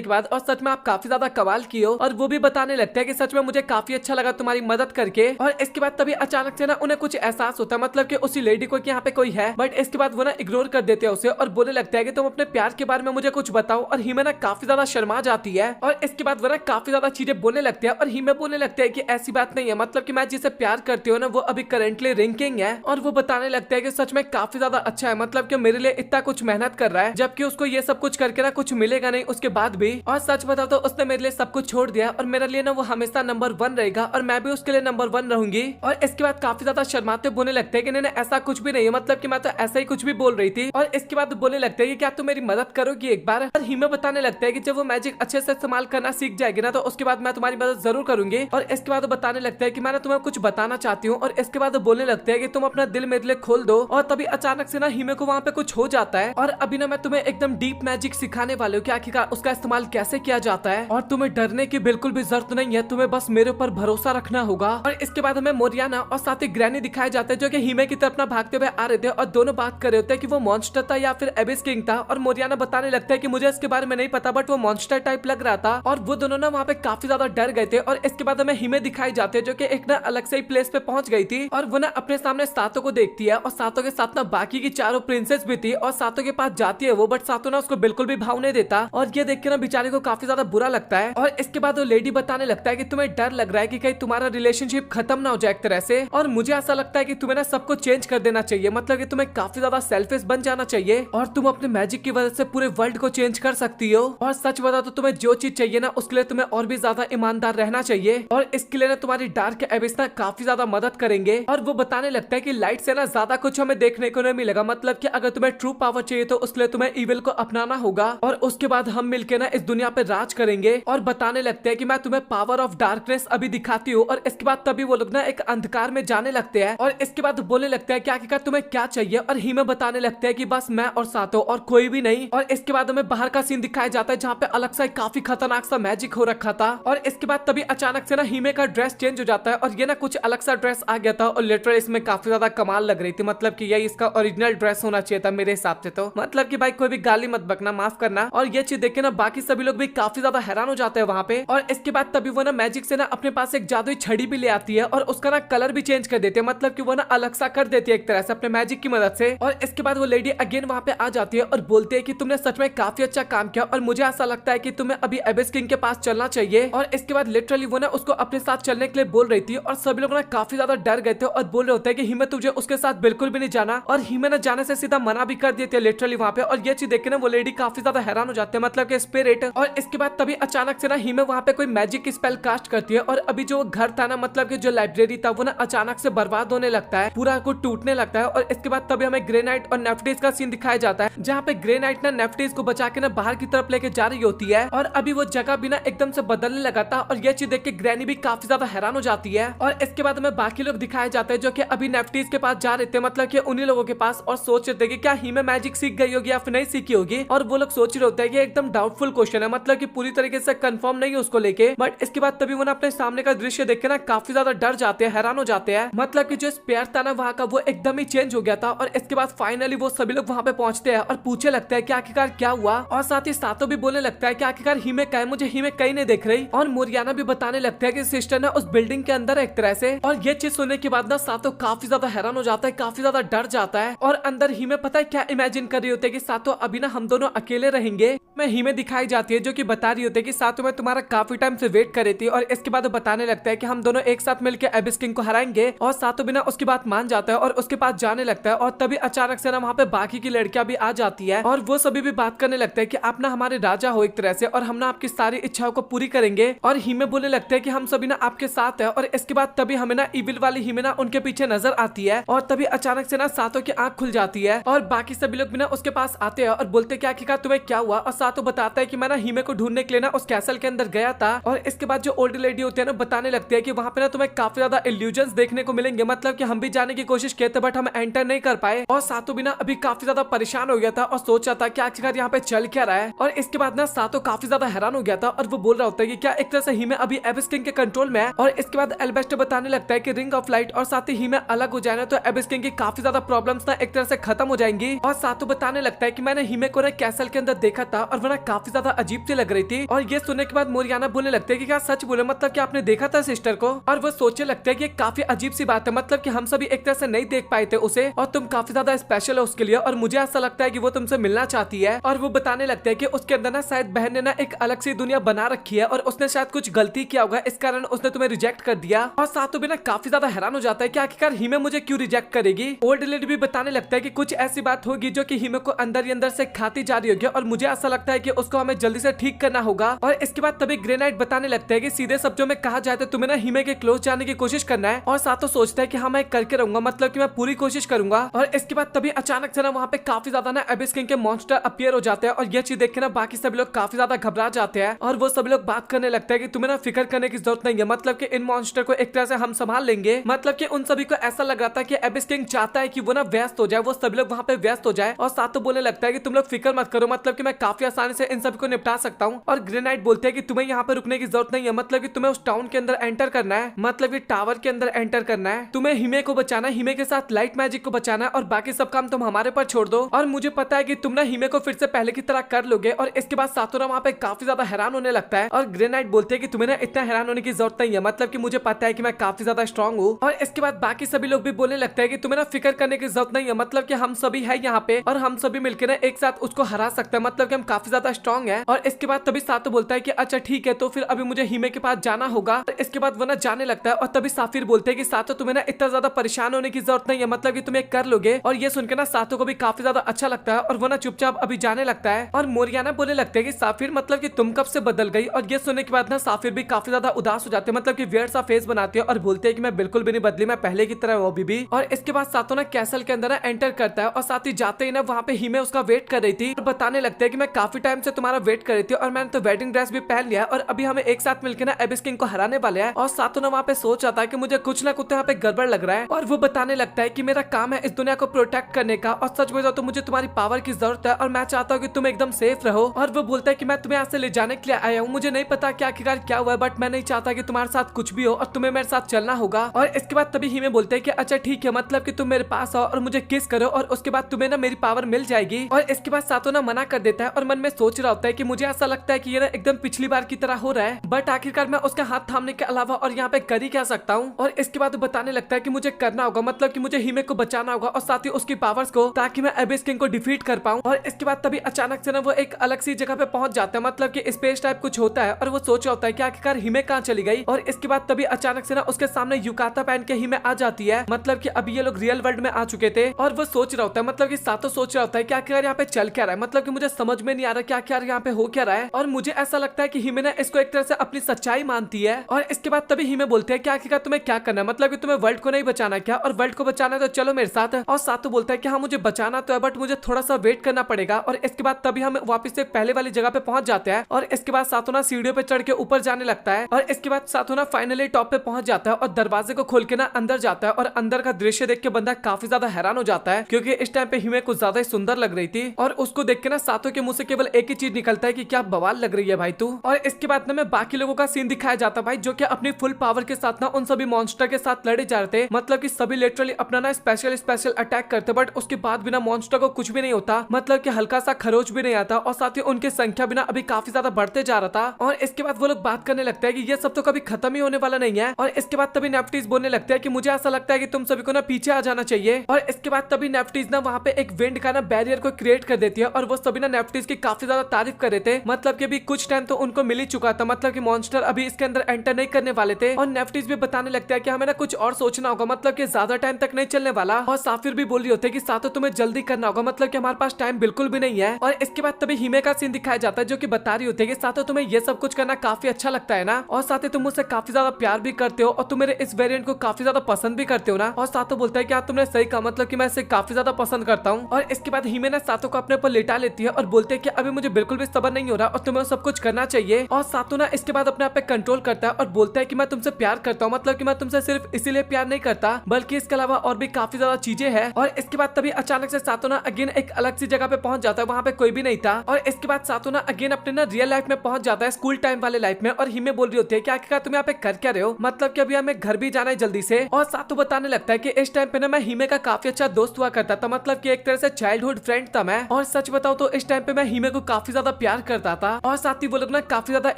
के बाद, और सच में आप काफी ज्यादा कमाल की हो। और वो भी बताने लगता है कि सच में मुझे काफी अच्छा लगा तुम्हारी मदद करके। और इसके बाद तभी अचानक से ना उन्हें कुछ एहसास होता है, मतलब कि उसी लेडी को कि यहाँ पे कोई है, बट इसके बाद वो ना इग्नोर कर देते हैं उसे और बोलने लगता है कि तुम अपने प्यार के बारे में मुझे कुछ बताओ। और हीमे ना काफी ज्यादा शर्मा जाती है और इसके बाद वो ना काफी ज्यादा चीजें बोलने लगते हैं। और हीमे बोलने लगते हैं कि ऐसी बात नहीं है, मतलब कि मैं जिसे प्यार करती हूँ ना वो अभी करेंटली रिंकिंग है। और वो बताने लगता है कि सच में काफी ज्यादा अच्छा है, मतलब कि मेरे लिए इतना कुछ मेहनत कर रहा है, जबकि उसको ये सब कुछ करके ना कुछ मिलेगा नहीं उसके बाद भी। और सच बताओ तो उसने मेरे लिए सब कुछ छोड़ दिया और मेरे लिए ना वो हमेशा नंबर 1 रहेगा और मैं भी उसके लिए नंबर 1 रहूंगी। और इसके बाद काफी ज्यादा शर्माते बोलने लगते हैं कि नहीं ऐसा कुछ भी नहीं है, मतलब कि मैं तो ऐसा ही कुछ भी बोल रही थी। और इसके बाद बोलने लगते हैं कि क्या तुम मेरी मदद करोगी एक बार। और हीमे बताने लगता है कि जब वो मैजिक अच्छे से इस्तेमाल करना सीख जाएगी ना तो उसके बाद मैं तुम्हारी मदद जरूर करूंगी। और इसके बाद बताने लगता है कि मैं तुम्हें कुछ बताना चाहती हूँ। और इसके बाद बोलने लगते हैं कि तुम अपना दिल मेरे लिए खोल दो। और तभी अचानक से ना हीमे को वहाँ पे कुछ हो जाता है और अभी ना मैं तुम्हें एकदम डीप मैजिक सिखाने वाले हूँ कि आखिरकार उसका इस्तेमाल कैसे किया जाता है। और तुम्हें डरने की बिल्कुल भी जरूरत नहीं है, तुम्हें बस मेरे ऊपर भरोसा रखना होगा। और इसके बाद हमें मोरियाना और साथ ही ग्रैनी दिखाए जाते हैं जो कि हीमे की तरफ भागते हुए आ रहे थे और दोनों बात कर रहे होते हैं कि वो मॉन्स्टर था या फिर एबिस किंग था। और मोरियाना बताने लगता है कि मुझे इसके बारे में नहीं पता, बट वो मॉन्स्टर टाइप लग रहा था। और वो दोनों ना वहाँ पे काफी ज्यादा डर गए थे। और इसके बाद हमें हीमे दिखाई जाते हैं जो कि एक ना अलग से ही प्लेस पे पहुंच गई थी और वो ना अपने सामने सातों को देखती है और सातों के साथ ना बाकी की चारों प्रिंसेस भी थी और सातों के पास जाती है वो, बट सातों ना उसको बिल्कुल भी भाव नहीं देता। और ये देख के ना बेचारे को काफी ज्यादा बुरा लगता है। और इसके बाद वो लेडी बताने लगता है कि तुम्हें डर लग रहा है कि कहीं तुम्हारा रिलेशनशिप खत्म ना हो जाए एक तरह से, और मुझे ऐसा लगता है कि तुम्हें ना सबको चेंज कर देना चाहिए, मतलब कि तुम्हें काफी ज्यादा सेल्फिश बन जाना चाहिए और तुम अपने मैजिक की वजह से पूरे वर्ल्ड को चेंज कर सकती हो। और सच बता तो तुम्हें जो चीज चाहिए ना उसके लिए तुम्हें और भी ज्यादा ईमानदार रहना चाहिए और इसके लिए ना तुम्हारी डार्क एबिस ना काफी ज्यादा मदद करेंगे। और वो बताने लगता है कि लाइट से ना ज्यादा कुछ हमें देखने को नहीं मिलेगा, मतलब कि अगर तुम्हें ट्रू पावर चाहिए तो उसके लिए तुम्हें इविल को अपनाना होगा और उसके बाद हम मिलकर ना इस दुनिया पे राज करेंगे। और बताने लगते हैं कि मैं तुम्हें पावर ऑफ डार्कनेस अभी दिखाती हूँ। और इसके बाद तभी वो लोग ना एक अंधकार में जाने लगते हैं और इसके बाद बोलने लगता है कि आखिरकार तुम्हें क्या चाहिए। और हीमे बताने लगते हैं कि बस मैं और सातो और कोई भी नहीं। और इसके बाद हमें बाहर का सीन दिखाया जाता है जहाँ पे अलग सा काफी खतरनाक सा मैजिक हो रखा था। और इसके बाद तभी अचानक से ना हीमे का ड्रेस चेंज हो जाता है और ये ना कुछ अलग सा ड्रेस आ गया था और लिटरली इसमें काफी ज्यादा कमाल लग रही थी, मतलब कि यही इसका ओरिजिनल ड्रेस होना चाहिए था मेरे हिसाब से। तो मतलब कि भाई कोई भी गाली मत बकना, माफ करना। और ये चीज देख के ना बाकी सभी लोग भी काफी ज्यादा हैरान हो जाते हैं वहाँ पे। और इसके बाद तभी वो ना मैजिक से ना अपने पास एक जादुई छड़ी भी ले आती है और उसका ना कलर भी चेंज कर देती है, मतलब कि वो ना अलग सा कर देती है एक तरह से अपने मैजिक की मदद से। और इसके बाद वो लेडी अगेन वहाँ पे आ जाती है और बोलती है कि तुमने सच में काफी अच्छा काम किया और मुझे ऐसा लगता है कि तुम्हें अभी एबिस किंग के पास चलना चाहिए। और इसके बाद लिटरली वो ना उसको अपने साथ चलने के लिए बोल रही थी और सभी लोग ना काफी ज्यादा डर गए थे और बोल रहे होते हैं कि हीमे तुझे उसके साथ बिल्कुल भी नहीं जाना। और हीमे ना जाने से सीधा मना भी कर देती है लिटरली वहाँ पे। और ये चीज देख के ना वो लेडी काफी ज्यादा हैरान हो जाते हैं, मतलब कि स्पिरिट। और इसके बाद तभी अचानक से ना हीमे वहाँ पे कोई मैजिक स्पेल कास्ट करती है और अभी जो घर था ना, मतलब कि जो लाइब्रेरी था वो ना अचानक से बर्बाद होने लगता है, पूरा कुछ टूटने लगता है। और इसके बाद तभी हमें ग्रे नाइट और नेफ्टीज का सीन दिखाया जाता है जहाँ पे ग्रे नाइट ना नेफ्टीज को बचा के ना बाहर की तरफ लेके जा रही होती है और अभी वो जगह भी ना एकदम से बदलने लगा था। और ये चीज देख के ग्रैनी भी काफी ज्यादा हैरान हो जाती है। और इसके बाद हमें बाकी लोग दिखाए जाते हैं जो कि अभी नेफ्टीज के पास जा रहे थे, मतलब कि उन्हीं लोगों के पास, और सोच रहे थे कि क्या हीमे मैजिक सीख गई होगी या फिर नहीं सीखी होगी। और वो लोग सोच रहे होते हैं कि एकदम डाउटफुल क्वेश्चन है, मतलब कि पूरी तरीके से कंफर्म नहीं है उसको लेके। बट इसके बाद तभी वो ना अपने सामने का दृश्य देख के ना काफी ज्यादा डर जाते हैं, हैरान हो जाते हैं, मतलब कि जो स्पेयर था ना वहाँ का वो एकदम ही चेंज हो गया था। और इसके बाद फाइनली वो सभी लोग वहाँ पे पहुंचते हैं और पूछे लगता है कि आखिरकार क्या हुआ। और साथ ही सातो भी बोलने लगता है कि आखिरकार हीमे क्या है, मुझे हीमे कहीं नहीं देख रही। और मोरियाना भी बताने लगता है कि सिस्टर ना उस बिल्डिंग के अंदर है एक तरह से। और ये चीज सुनने के बाद ना सातो काफी ज्यादा हैरान हो जाता है, काफी ज्यादा डर जाता है। और अंदर हीमे पता है क्या इमेजिन कर रही होती है कि सातो अभी ना हम दोनों अकेले रहेंगे। मैं हीमे दिखाई जाती है जो कि बता रही होती है कि सातो मैं तुम्हारा काफी टाइम से वेट कर रही थी। और इसके बाद वो बताने लगता है कि हम दोनों एक साथ मिलकर एबिस किंग को हराएंगे। और सातो बिना उसकी बात मान जाता है और उसके पास जाने लगता है। और तभी अचानक से ना वहाँ पे बाकी की लड़कियां भी आ जाती है और वो सभी भी बात करने लगते हैं कि आप ना हमारे राजा हो एक तरह से और हम ना आपकी सारी इच्छाओं को पूरी करेंगे। और हीमे बोलने लगते हैं कि हम सभी ना आपके साथ है। और इसके बाद तभी हमें ना इविल वाली हीमे ना उनके पीछे नजर आती है और तभी अचानक से ना सातो की आंख खुल जाती है और बाकी सभी लोग भी ना उसके पास आते हैं और बोलते क्या कि तुम्हें क्या हुआ। और सातो बताता है कि मैं ना हीमे को ढूंढने के लिए ना उस कैसल के अंदर गया था। और इसके बाद जो ओल्ड लेडी होती है ना बताने लगती है कि वहाँ पे ना तुम्हें काफी ज्यादा इल्यूजन्स देखने को मिलेंगे, मतलब कि हम भी जाने की कोशिश किए थे बट हम एंटर नहीं कर पाए। और सातो भी ना अभी काफी ज्यादा परेशान हो गया था और सोच रहा था कि आखिरकार यहाँ पे चल क्या रहा है। और इसके बाद ना सातो काफी ज्यादा हैरान हो गया था और वो बोल रहा होता है कि क्या एक तरह से हिमे अभी एबिस किंग के कंट्रोल में है। और इसके बाद एल्बेस्टर बताने लगता है कि रिंग ऑफ लाइट और साथ ही हिमे अलग हो जाए तो एबिस किंग की काफी ज्यादा प्रॉब्लम्स ना एक तरह से खत्म हो जाएंगी। और सातों बताने लगता है कि मैंने हिमे को ना कैसल के अंदर देखा था और वह काफी ज्यादा अजीब सी लग रही थी। और ये सुनने के बाद मोरियाना बोलने लगते हैं कि क्या सच बोले, मतलब कि आपने देखा था सिस्टर को। और वो सोचने लगते हैं कि काफी अजीब सी बात है, मतलब कि हम सभी एक तरह से नहीं देख पाए थे उसे और तुम काफी ज्यादा स्पेशल है उसके लिए और मुझे ऐसा लगता है कि वो तुमसे मिलना चाहती है। और वो बताने लगते हैं कि उसके अंदर ना शायद बहन ने ना एक अलग सी दुनिया बना रखी है और उसने शायद कुछ गलती किया होगा, इस कारण उसने तुम्हें रिजेक्ट कर दिया। और सातों भी ना काफी ज्यादा हैरान हो जाता है कि आखिरकार हिमे मुझे क्यों रिजेक्ट करेगी। ओल्ड लेडी भी बताने लगता है कि कुछ ऐसी बात होगी जो कि हिमे को अंदर ही अंदर से खाती जा रही होगी और मुझे ऐसा लगता है कि उसको हमें जल्दी से ठीक करना होगा। और इसके बाद तभी ग्रे नाइट बताने लगता है कि सीधे शब्दों में कहा जाए तो तुम्हें ना हिमे के क्लोज जाने की कोशिश करना है। और सातों सोचता है कि हाँ मैं करके रहूंगा, मतलब कि मैं पूरी कोशिश करूंगा। और इसके बाद तभी अचानक से ना वहाँ पे काफी ज्यादा ना एबिस किंग के मॉन्स्टर अपीयर हो जाते हैं और ये चीज देख के ना बाकी सभी लोग काफी ज्यादा घबरा जाते हैं और वो सभी लोग बात करने लगता है कि तुम्हें ना फिक्र करने की जरूरत नहीं है, मतलब कि इन मॉन्स्टर को एक तरह से हम संभाल लेंगे। मतलब कि उन सभी को ऐसा लग रहा था कि एबिस किंग चाहता है कि वो ना व्यस्त हो जाए, वो सभी लोग वहाँ पे व्यस्त हो जाए। और सातों बोलने लगता है कि तुम लोग फिक्र मत करो, मतलब कि मैं काफी आसानी से इन सभी को निपटा सकता हूँ। और ग्रे नाइट बोलते हैं कि तुम्हें यहाँ पे रुकने की जरूरत नहीं है, मतलब कि तुम्हें उस टाउन के अंदर एंटर करना है, मतलब कि टावर के अंदर एंटर करना है। तुम्हें हिमे को बचाना है, हिमे के साथ लाइट मैजिक को बचाना है और बाकी सब काम तुम हमारे पर छोड़ दो। और मुझे पता है कि तुम ना हिमे को फिर से पहले की तरह कर लोगे। और इसके बाद सातों वहाँ पे काफी ज्यादा हैरान होने लगता है और ग्रे नाइट बोलते हैं कि तुम्हें ना इतना हैरान होने की जरूरत नहीं है, मतलब कि मुझे पता है कि मैं काफी ज्यादा स्ट्रांग हूँ। और इसके बाद बाकी सभी लोग भी बोलने लगते हैं कि तुम्हें ना फिक्र करने की जरूरत नहीं है, मतलब कि हम सभी है यहाँ पे और हम सभी मिलकर ना एक साथ उसको हरा सकते हैं, मतलब कि हम काफी ज्यादा स्ट्रांग है। और इसके बाद तभी सातों बोलता है कि अच्छा ठीक है, तो फिर अभी मुझे हिमे के पास जाना होगा। इसके बाद वो ना जाने लगता है और तभी साफिर बोलते हैं कि सातों तुम्हें ना इतना ज्यादा परेशान होने की जरूरत नहीं है, मतलब कि तुम एक कर लोगे। और ये सुनकर ना सातों को भी काफी ज्यादा अच्छा लगता है और वो ना चुपचाप अभी जाने लगता है। और मोरियाना बोलने लगते हैं कि साफिर मतलब कि तुम कब से बदल गई। और ये सुनने के बाद ना साफिर भी काफी ज्यादा उदास हो जाते हैं, मतलब कि वियर्ड सा फेस बनाते हैं और बोलते हैं कि मैं बिल्कुल भी नहीं बदली, मैं पहले की तरह हूँ अभी भी। और इसके बाद सातों ना कैसल के अंदर ना एंटर करता है और साथ ही जाते ही ना वहाँ पे हिमे उसका वेट कर रही थी और बताने लगते हैं कि मैं काफी टाइम से तुम्हारा वेट कर रही थी और मैंने तो वेडिंग ड्रेस भी पहन लिया और अभी हमें एक साथ मिलकर ना एबिस किंग को हराने वाले हैं। और सातों ना वहाँ पे सोच रहा था कि मुझे कुछ ना कुछ यहाँ पे गड़बड़ लग रहा है। और वो बताने लगता है कि मेरा काम है इस दुनिया को प्रोटेक्ट करने का और सच बोलो तो मुझे तुम्हारी पावर की जरूरत है और मैं चाहता हूँ कि तुम एकदम सेफ रहो। और वो बोलता है कि मैं तुम्हें यहाँ से ले जाने के लिए आया हूँ, मुझे नहीं पता क्या आखिरकार क्या हुआ है, बट मैं नहीं चाहता कि तुम्हारे साथ कुछ भी हो और तुम्हें मेरे साथ चलना होगा। और इसके बाद तभी हिमे बोलते हैं कि अच्छा ठीक है, मतलब कि तुम मेरे पास आओ और मुझे किस करो और उसके बाद तुम्हें ना मेरी पावर मिल जाएगी। और इसके बाद सातों ना मना कर देता है और मन में सोच रहा होता है कि मुझे ऐसा लगता है कि ये ना एकदम पिछली बार की तरह हो रहा है, बट आखिरकार मैं उसका हाथ थामने के अलावा और यहाँ पे कर ही क्या सकता हूँ। और इसके बाद वो बताने लगता है कि मुझे करना होगा, मतलब कि मुझे हिमे को बचाना होगा और साथ ही उसकी पावर्स को, ताकि मैं एबिस किंग को डिफीट कर पाऊँ। और इसके बाद तभी अचानक से ना वो एक अलग सी जगह पे पहुंच जाता है, मतलब कि स्पेस टाइप कुछ होता है और वो सोच रहा होता है कि आखिरकार हिमे कहाँ चली गई। और इसके बाद तभी अचानक से ना उसके सामने युकाता पहन के हिमे आ जाती है, मतलब कि अभी ये लोग रियल वर्ल्ड में आ चुके थे। और वो सोच रहा होता है, मतलब कि सातों सोच रहा होता है कि आखिरकार यहाँ पे चल क्या रहा है, मतलब कि मुझे समझ में नहीं आ रहा कि आखिर यहाँ पे हो क्या रहा है। और मुझे ऐसा लगता है कि हिमे ने इसको एक तरह से अपनी सच्चाई मानती है। और इसके बाद तभी हिमे बोलते हैं कि आखिरकार तुम्हें क्या करना है, मतलब कि तुम्हें वर्ल्ड को नहीं बचाना क्या, और वर्ल्ड को बचाना है तो चलो मेरे साथ। और सातों बोलता है कि हाँ मुझे बचाना तो है, बट मुझे थोड़ा सा वेट करना पड़ेगा। और इसके बाद तभी हम वापस से पहले वाली जगह पे पहुंच जाते हैं और इसके बाद सातों ना सीढ़ियों पे चढ़ के ऊपर जाने लगता है। और इसके बाद सातों ना फाइनली टॉप पे पहुंच जाता है और दरवाजे को खोल के ना अंदर जाता है। और अंदर का दृश्य देख के बंदा काफी ज्यादा हैरान हो जाता है, क्योंकि इस टाइम पे हिमे कुछ ज्यादा ही सुंदर लग रही थी। और उसको देख के ना सातों के मुंह से केवल एक ही चीज निकलता है कि क्या बवाल लग रही है भाई तू। और इसके बाद ना मैं बाकी लोगों का सीन दिखाया जाता भाई, जो कि अपनी फुल पावर के साथ ना उन सभी मॉन्स्टर के साथ लड़े जा रहे थे, मतलब कि सभी लिटरली अपना ना स्पेशल अटैक करते, बट उसके बाद बिना मॉन्स्टर को कुछ भी नहीं होता, मतलब कि हल्का सा खरोच भी नहीं आता। और साथ ही उनकी संख्या बिना अभी काफी ज्यादा बढ़ते जा रहा था। और इसके बाद वो लोग बात करने लगता है कि ये सब तो कभी खत्म ही होने वाला नहीं है। और इसके बाद तभी नेफ्टीज बोलने लगता है कि मुझे ऐसा लगता है कि तुम सभी को ना पीछे आ जाना चाहिए। और इसके बाद तभी नेफ्टीज ना वहाँ पे एक विंड का ना बैरियर को क्रिएट कर देती है और वो सभी ना नेफ्टीज की काफी ज्यादा तारीफ कर रहे थे, मतलब कि अभी कुछ टाइम तो उनको मिल ही चुका था, मतलब कि मॉन्स्टर अभी इसके अंदर एंटर नहीं करने वाले थे। और नेफ्टीज भी बताने लगता है कि हमें ना कुछ और सोचना होगा, मतलब कि ज्यादा टाइम तक नहीं चलने वाला। और साफिर भी बोल रही होती है कि सातों तुम्हें जल्दी करना होगा, मतलब कि हमारे पास टाइम बिल्कुल भी नहीं है। और इसके बाद तभी हिमे का सीन दिखाया जाता है, जो कि बता रही होती है कि सातों तुम्हें ये सब कुछ करना काफी अच्छा लगता है ना, और साथ ही तुम मुझसे काफी ज्यादा प्यार भी करते हो और तुम मेरे इस वेरिएंट को काफी ज्यादा पसंद भी करते हो ना। और सातों बोलता है कि हाँ तुमने सही कहा, मतलब कि मैं इसे काफी ज्यादा पसंद करता हूँ। और इसके बाद हिमे ना सातों को अपने ऊपर लेटा लेती है और बोलते हैं कि अभी मुझे बिल्कुल भी सब्र नहीं हो रहा और तुम्हें सब कुछ करना चाहिए। और सातों ना इसके बाद अपने आप पे कंट्रोल करता है और बोलता है कि मैं तुमसे प्यार करता हूँ, मतलब कि मैं तुमसे सिर्फ इसीलिए प्यार नहीं करता, बल्कि इसके अलावा और भी काफी ज्यादा चीजें हैं। और इसके बाद तभी अचानक से सातों ना अगेन एक अलग सी जगह पे पहुंच जाता है, वहाँ पे कोई भी नहीं था। और इसके बाद सातों ना अगेन अपने ना रियल लाइफ में पहुंच जाता है, स्कूल टाइम वाले लाइफ में। और हिमे बोल रही होती है कि आखिरकार तुम यहाँ पे कर क्या रहे हो, मतलब कि अभी हमें घर भी जाना है जल्दी से। और सातों बताने लगता है कि इस टाइम पे ना मैं हिमे का काफी अच्छा दोस्त हुआ करता था, मतलब कि एक तरह से चाइल्डहुड फ्रेंड था मैं। और सच बताओ तो इस टाइम पे मैं हिमे को काफी ज्यादा प्यार करता था और साथ ही वो लोग ना काफी ज्यादा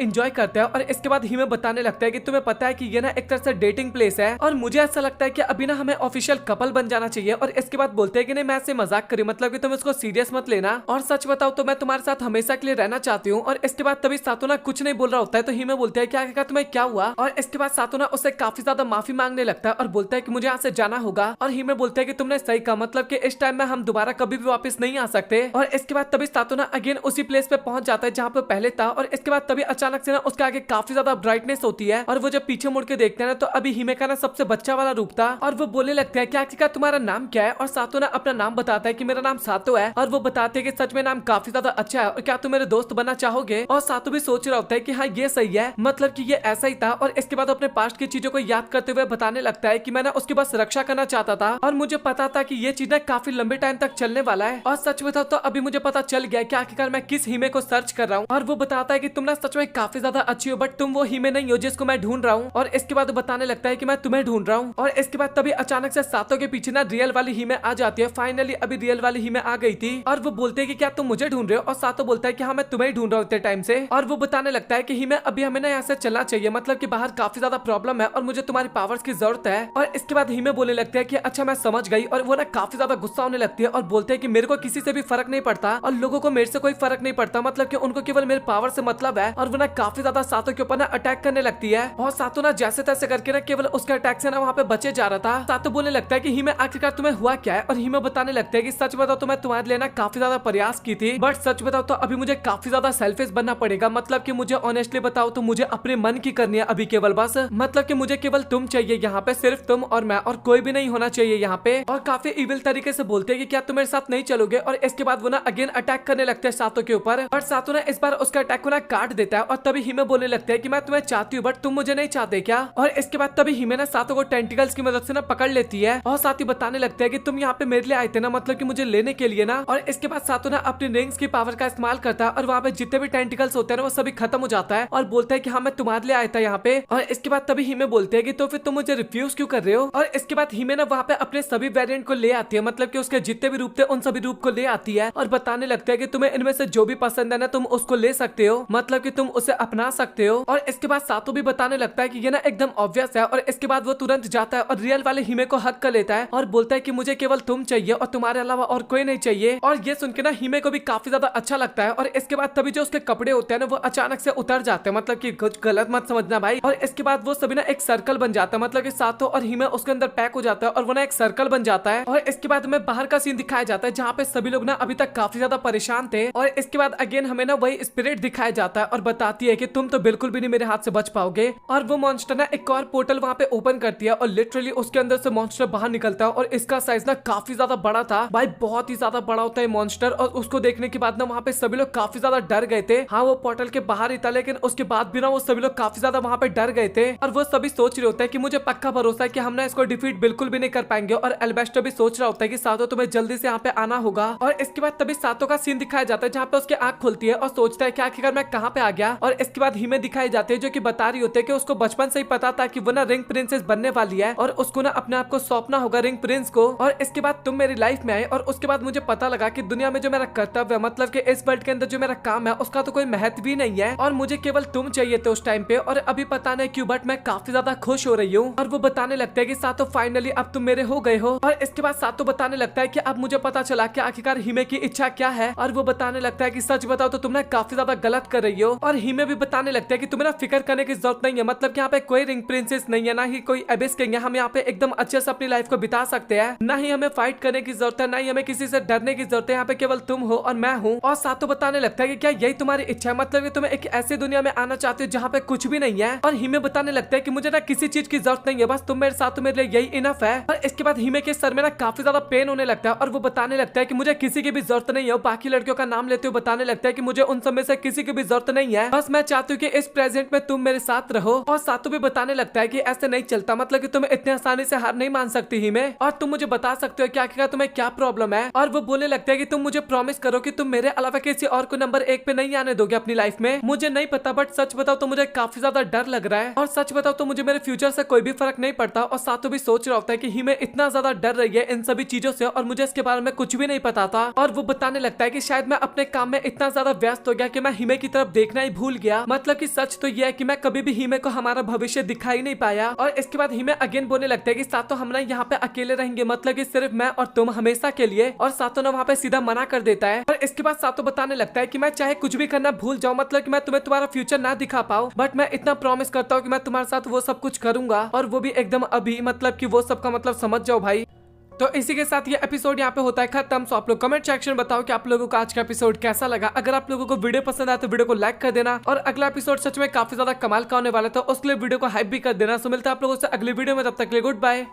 एंजॉय करते हैं। और इसके बाद हिमे बताने लगता है कि तुम्हें पता है कि ये ना एक तरह से डेटिंग प्लेस है और मुझे ऐसा लगता है कि अभी ना हमें ऑफिशियल कपल बन जाना चाहिए। और इसके बाद बोलते हैं कि नहीं मैं ऐसे मजाक करी, मतलब कि तुम इसको सीरियस मत लेना और सच बताओ तो मैं तुम्हारे साथ हमेशा के लिए रहना चाहती हूँ। और इसके बाद तभी सातों ना कुछ नहीं बोल रहा होता है तो हिमे बोलते हैं कि आखिरकार तुम्हें क्या हुआ। और इसके बाद सातों ना उससे काफी ज्यादा माफी मांगने लगता है और बोलता है कि मुझे यहाँ से जाना होगा। और हिमे बोलते हैं कि तुमने सही कहा, मतलब कि इस टाइम में हम दोबारा कभी भी वापस नहीं आ सकते। और इसके बाद तभी सातों ना अगेन उसी प्लेस पे पहुंच जाता है जहाँ पे पहले था। और इसके बाद तभी अचानक से ना उसके आगे काफी ज्यादा ब्राइटनेस होती है और वो जब पीछे मुड़ के देखते हैं ना तो अभी हिमे का ना सबसे बच्चा वाला रूप था। और वो बोलने लगता है कि आखिरकार तुम्हारा नाम क्या है। और सातों ना अपना नाम बताता है कि मेरा नाम सातो है। और वो बताते हैं कि सच में नाम काफी ज्यादा अच्छा है और क्या तुम मेरे दोस्त बनना चाहोगे। और सातो भी सोच रहा होता है कि हाँ ये सही है, मतलब कि ये ऐसा ही था। और इसके बाद अपने पास्ट की चीजों को याद करते हुए बताने लगता है कि मैं ना उसकी बस रक्षा करना चाहता था और मुझे पता था कि ये चीज ना काफी लंबे टाइम तक चलने वाला है। और सच बताओ तो अभी मुझे पता चल गया कि आखिरकार मैं किस हिमे को सर्च कर रहा हूँ। और वो बताता है कि तुम ना सच में काफी ज्यादा अच्छी हो, बट तुम वो हिमे नहीं हो जिसको मैं ढूंढ रहा हूँ। और इसके बाद बताने लगता है कि मैं तुम्हें ढूंढ रहा हूँ। और इसके बाद तभी अचानक से सातों के पीछे ना रियल वाली हिमे आ जाती है। फाइनली अभी रियल वाली हिमे आ गई थी और वो बोलते हैं कि क्या तुम मुझे ढूंढ रहे हो। और सातों बोलता है कि हाँ मैं तुम्हें ढूंढ रहा हूँ इतने टाइम से। और वो बताने लगता है कि हिमे अभी हमें ना यहाँ से चलना चाहिए, मतलब कि बाहर काफी ज्यादा प्रॉब्लम है और मुझे तुम्हारी पावर्स की जरूरत है। और इसके बाद हिमे बोलने लगते हैं कि अच्छा मैं समझ गई। और वो ना काफी ज्यादा गुस्सा होने लगती है और बोलते हैं कि मेरे को किसी से भी फर्क नहीं पड़ता और लोगों को मेरे से कोई फर्क नहीं पड़ता, मतलब कि उनको केवल मेरे पावर से मतलब है। और वो ना काफी ज्यादा सातों के ऊपर ना अटैक करने लगती है और सातों ना जैसे तैसे करके ना केवल उसके अटैक से ना वहाँ पे बचे जा रहा था। सातों बोलने लगता है कि हिमे आखिरकार तुम्हें हुआ क्या है। और हिमे बताने लगता है कि सच बताओ तो मैं तुम्हारे लिए ना काफी ज्यादा प्रयास की थी, बट सच बताओ तो अभी मुझे काफी ज्यादा सेल्फिश बनना पड़ेगा, मतलब कि मुझे ऑनेस्टली बताओ तो मुझे अपने मन की करनी है अभी केवल बस, मतलब कि मुझे केवल तुम चाहिए यहाँ पे, सिर्फ तुम और मैं, और कोई भी नहीं होना चाहिए यहाँ पे। और काफी इविल तरीके से बोलते हैं कि क्या तुम मेरे साथ नहीं चलोगे। और इसके बाद वो ना अगेन अटैक करने लगते हैं सातों के ऊपर और सातों ने इस बार उसका अटैक को ना काट देता है। और तभी हिमे बोलने लगते हैं कि मैं तुम्हें चाहती हूँ बट तुम मुझे नहीं चाहते क्या। और इसके बाद तभी हिमे ना सातों को टेंटिकल्स की मदद से ना पकड़ लेती है और साथ ही बताने लगते हैं कि तुम यहाँ पे मेरे लिए आए थे ना, मतलब कि मुझे लेने के लिए ना। और इसके बाद सातों ना अपनी रिंग्स की पावर का इस्तेमाल करता है और वहाँ पे जितने भी टेंटिकल्स होते हैं ना वो सभी खत्म हो जाता है और बोलता है कि हाँ मैं तुम्हारे लिए आया था यहाँ पे। और इसके बाद तभी हिमे बोलते हैं कि तो फिर तुम मुझे रिफ्यूज क्यों कर रहे हो। और इसके बाद हिमे ना वहाँ पे अपने सभी वेरिएंट को ले आती है, मतलब कि उसके जितने भी रूप थे उन सभी रूप को ले आती है और बताने लगता है कि तुम्हें इनमें से जो भी पसंद है ना तुम उसको ले सकते हो, मतलब कि तुम उसे अपना सकते हो। और इसके बाद सातों भी बताने लगता है कि ये ना एकदम ऑब्वियस है। और इसके बाद वो तुरंत जाता है और रियल वाले हिमे को हक कर लेता है और बोलता है कि मुझे केवल तुम चाहिए और तुम्हारे अलावा और कोई नहीं चाहिए। और ये सुन के ना हिमे को भी काफी ज्यादा अच्छा लगता है। और इसके बाद तभी जो उसके कपड़े होते हैं ना वो अचानक से उतर जाते हैं, मतलब कि कुछ गलत मत समझना भाई। और इसके बाद वो सभी ना एक सर्कल बन जाता है, मतलब कि सातों और हिमे उसके अंदर पैक हो जाता है और वो ना एक सर्कल बन जाता है। और इसके बाद हमें बाहर का सीन दिखाया जाता है जहाँ पे सभी लोग ना अभी तक काफी ज्यादा परेशान थे। और इसके बाद अगेन हमें ना वही स्पिरिट दिखाया जाता है और बताती है कि तुम तो बिल्कुल भी नहीं मेरे हाथ से बच पाओगे। और वो मॉन्स्टर ना एक और पोर्टल वहाँ पे ओपन करती है और लिटरली उसके अंदर से मॉन्स्टर बाहर निकलता है और इसका साइज ना काफी ज्यादा बड़ा था भाई, बहुत ही ज्यादा बड़ा होता है मॉन्स्टर। और उसको देखने के बाद ना वहाँ पे सभी लोग काफी ज्यादा डर गए थे। हाँ वो पोर्टल के बाहर ही था लेकिन उसके बाद भी ना वो सभी लोग काफी ज्यादा वहाँ पे डर गए थे और वो सभी सोच रहे होते हैं कि मुझे पक्का भरोसा है कि हम ना इसको डिफीट बिल्कुल भी नहीं कर पाएंगे। और एल्बेस्टर भी सोच रहा होता है कि सातों तुम्हें जल्दी से यहाँ पे आना होगा। और इसके बाद तभी सातों का सीन दिखाया जाता है जहाँ पे उसकी आंख खुलती है और सोचता है कि आखिरकार मैं कहाँ पे आ गया। और इसके बाद हिमे दिखाई जाती है जो कि बता रही होती है कि उसको बचपन से ही पता था कि वो ना रिंग प्रिंसेस बनने वाली है और उसको ना अपने आप को सौंपना होगा रिंग प्रिंस को। और इसके बाद तुम मेरी लाइफ में आए और उसके बाद मुझे पता लगा कि दुनिया में जो मेरा कर्तव्य है, मतलब कि इस वर्ल्ड के अंदर जो मेरा काम है उसका तो कोई महत्व भी नहीं है और मुझे केवल तुम चाहिए थे उस टाइम पे। और अभी पता नहीं क्यों बट मैं काफी ज्यादा खुश हो रही हूँ। और वो बताने लगता है कि सातों फाइनली अब तुम मेरे हो गए हो। और इसके बाद सातों बताने लगता है कि अब मुझे पता चला कि आखिरकार हिमे की इच्छा क्या है। और वो बताने लगता है कि सच बताओ तो तुम ना काफी ज्यादा गलत कर रही हो। और हिमे भी बताने लगता है कि तुम्हें ना फिक्र करने की जरूरत नहीं है, मतलब कि यहाँ पे कोई रिंग प्रिंसेस नहीं है, ना ही कोई एबिस किंग है। हम यहाँ पे एकदम अच्छे से अपनी लाइफ को बिता सकते हैं, ना ही हमें फाइट करने की जरूरत है, ना ही हमें किसी से डरने की जरूरत है। यहाँ पे केवल तुम हो और मैं हूँ। और सातों बताने लगता है कि क्या यही तुम्हारी इच्छा है, मतलब कि तुम्हें एक ऐसी दुनिया में आना चाहते हो जहाँ पे कुछ भी नहीं है। और हिमे बताने लगता है कि मुझे ना किसी चीज की जरूरत नहीं है, बस तुम मेरे साथ, मेरे लिए यही इनफ है। और इसके बाद हिमे के सर में ना काफी ज्यादा पेन होने लगता है और वो बताने लगता है कि मुझे किसी की भी जरूरत नहीं है। बाकी लड़कियों का नाम लेते हुए बताने लगता है कि मुझे उन सब में से किसी की भी जरूरत नहीं है, बस मैं चाहती हूँ कि इस प्रेजेंट में तुम मेरे साथ रहो। और सातों भी बताने लगता है कि ऐसे नहीं चलता, मतलब कि तुम इतने आसानी से हार नहीं मान सकती हिमे, और तुम मुझे बता सकते हो कि आखिरकार तुम्हें क्या प्रॉब्लम है। और वो बोलने लगता है कि तुम मुझे प्रॉमिस करो कि तुम मेरे अलावा किसी और को नंबर 1 पे नहीं आने दोगे अपनी लाइफ में? मुझे नहीं पता, बट सच बताओ तो मुझे काफी ज्यादा डर लग रहा है। और सच बताओ तो मुझे मेरे फ्यूचर से कोई भी फर्क नहीं पड़ता, और साथों भी सोच रहा होता है कि हिमे इतना ज्यादा डर रही है इन सभी चीजों से और मुझे इसके बारे में कुछ भी नहीं पता था। और वो बताने लगता है कि शायद मैं अपने काम में इतना ज्यादा व्यस्त हो गया कि मैं हिमे की तरफ देखना ही भूल गया। मतलब कि सच तो यह है कि मैं कभी भी हिमे को हमारा भविष्य दिखाई नहीं पाया। और इसके बाद हिमे अगेन बोलने लगता है कि सातों हम ना यहाँ पे अकेले रहेंगे, मतलब कि सिर्फ मैं और तुम हमेशा के लिए। और सातों ने वहाँ पे सीधा मना कर देता है। और इसके बाद सातों बताने लगता है कि मैं चाहे कुछ भी करना भूल जाऊँ, मतलब कि मैं तुम्हें तुम्हारा फ्यूचर ना दिखा पाऊँ, बट मैं इतना प्रॉमिस करता हूँ कि मैं तुम्हारे साथ वो सब कुछ करूंगा, और वो भी एकदम अभी, मतलब कि वो सब का मतलब समझ जाओ भाई। तो इसी के साथ ये एपिसोड यहाँ पे होता है खत्म। सो आप लोग कमेंट सेक्शन बताओ कि आप लोगों को आज का एपिसोड कैसा लगा। अगर आप लोगों को वीडियो पसंद आया तो वीडियो को लाइक कर देना, और अगला एपिसोड सच में काफी ज्यादा कमाल का होने वाला है, तो उसके लिए वीडियो को हाइप भी कर देना। सो मिलता है आप लोगों से अगली वीडियो में, तब तक के लिए गुड बाय।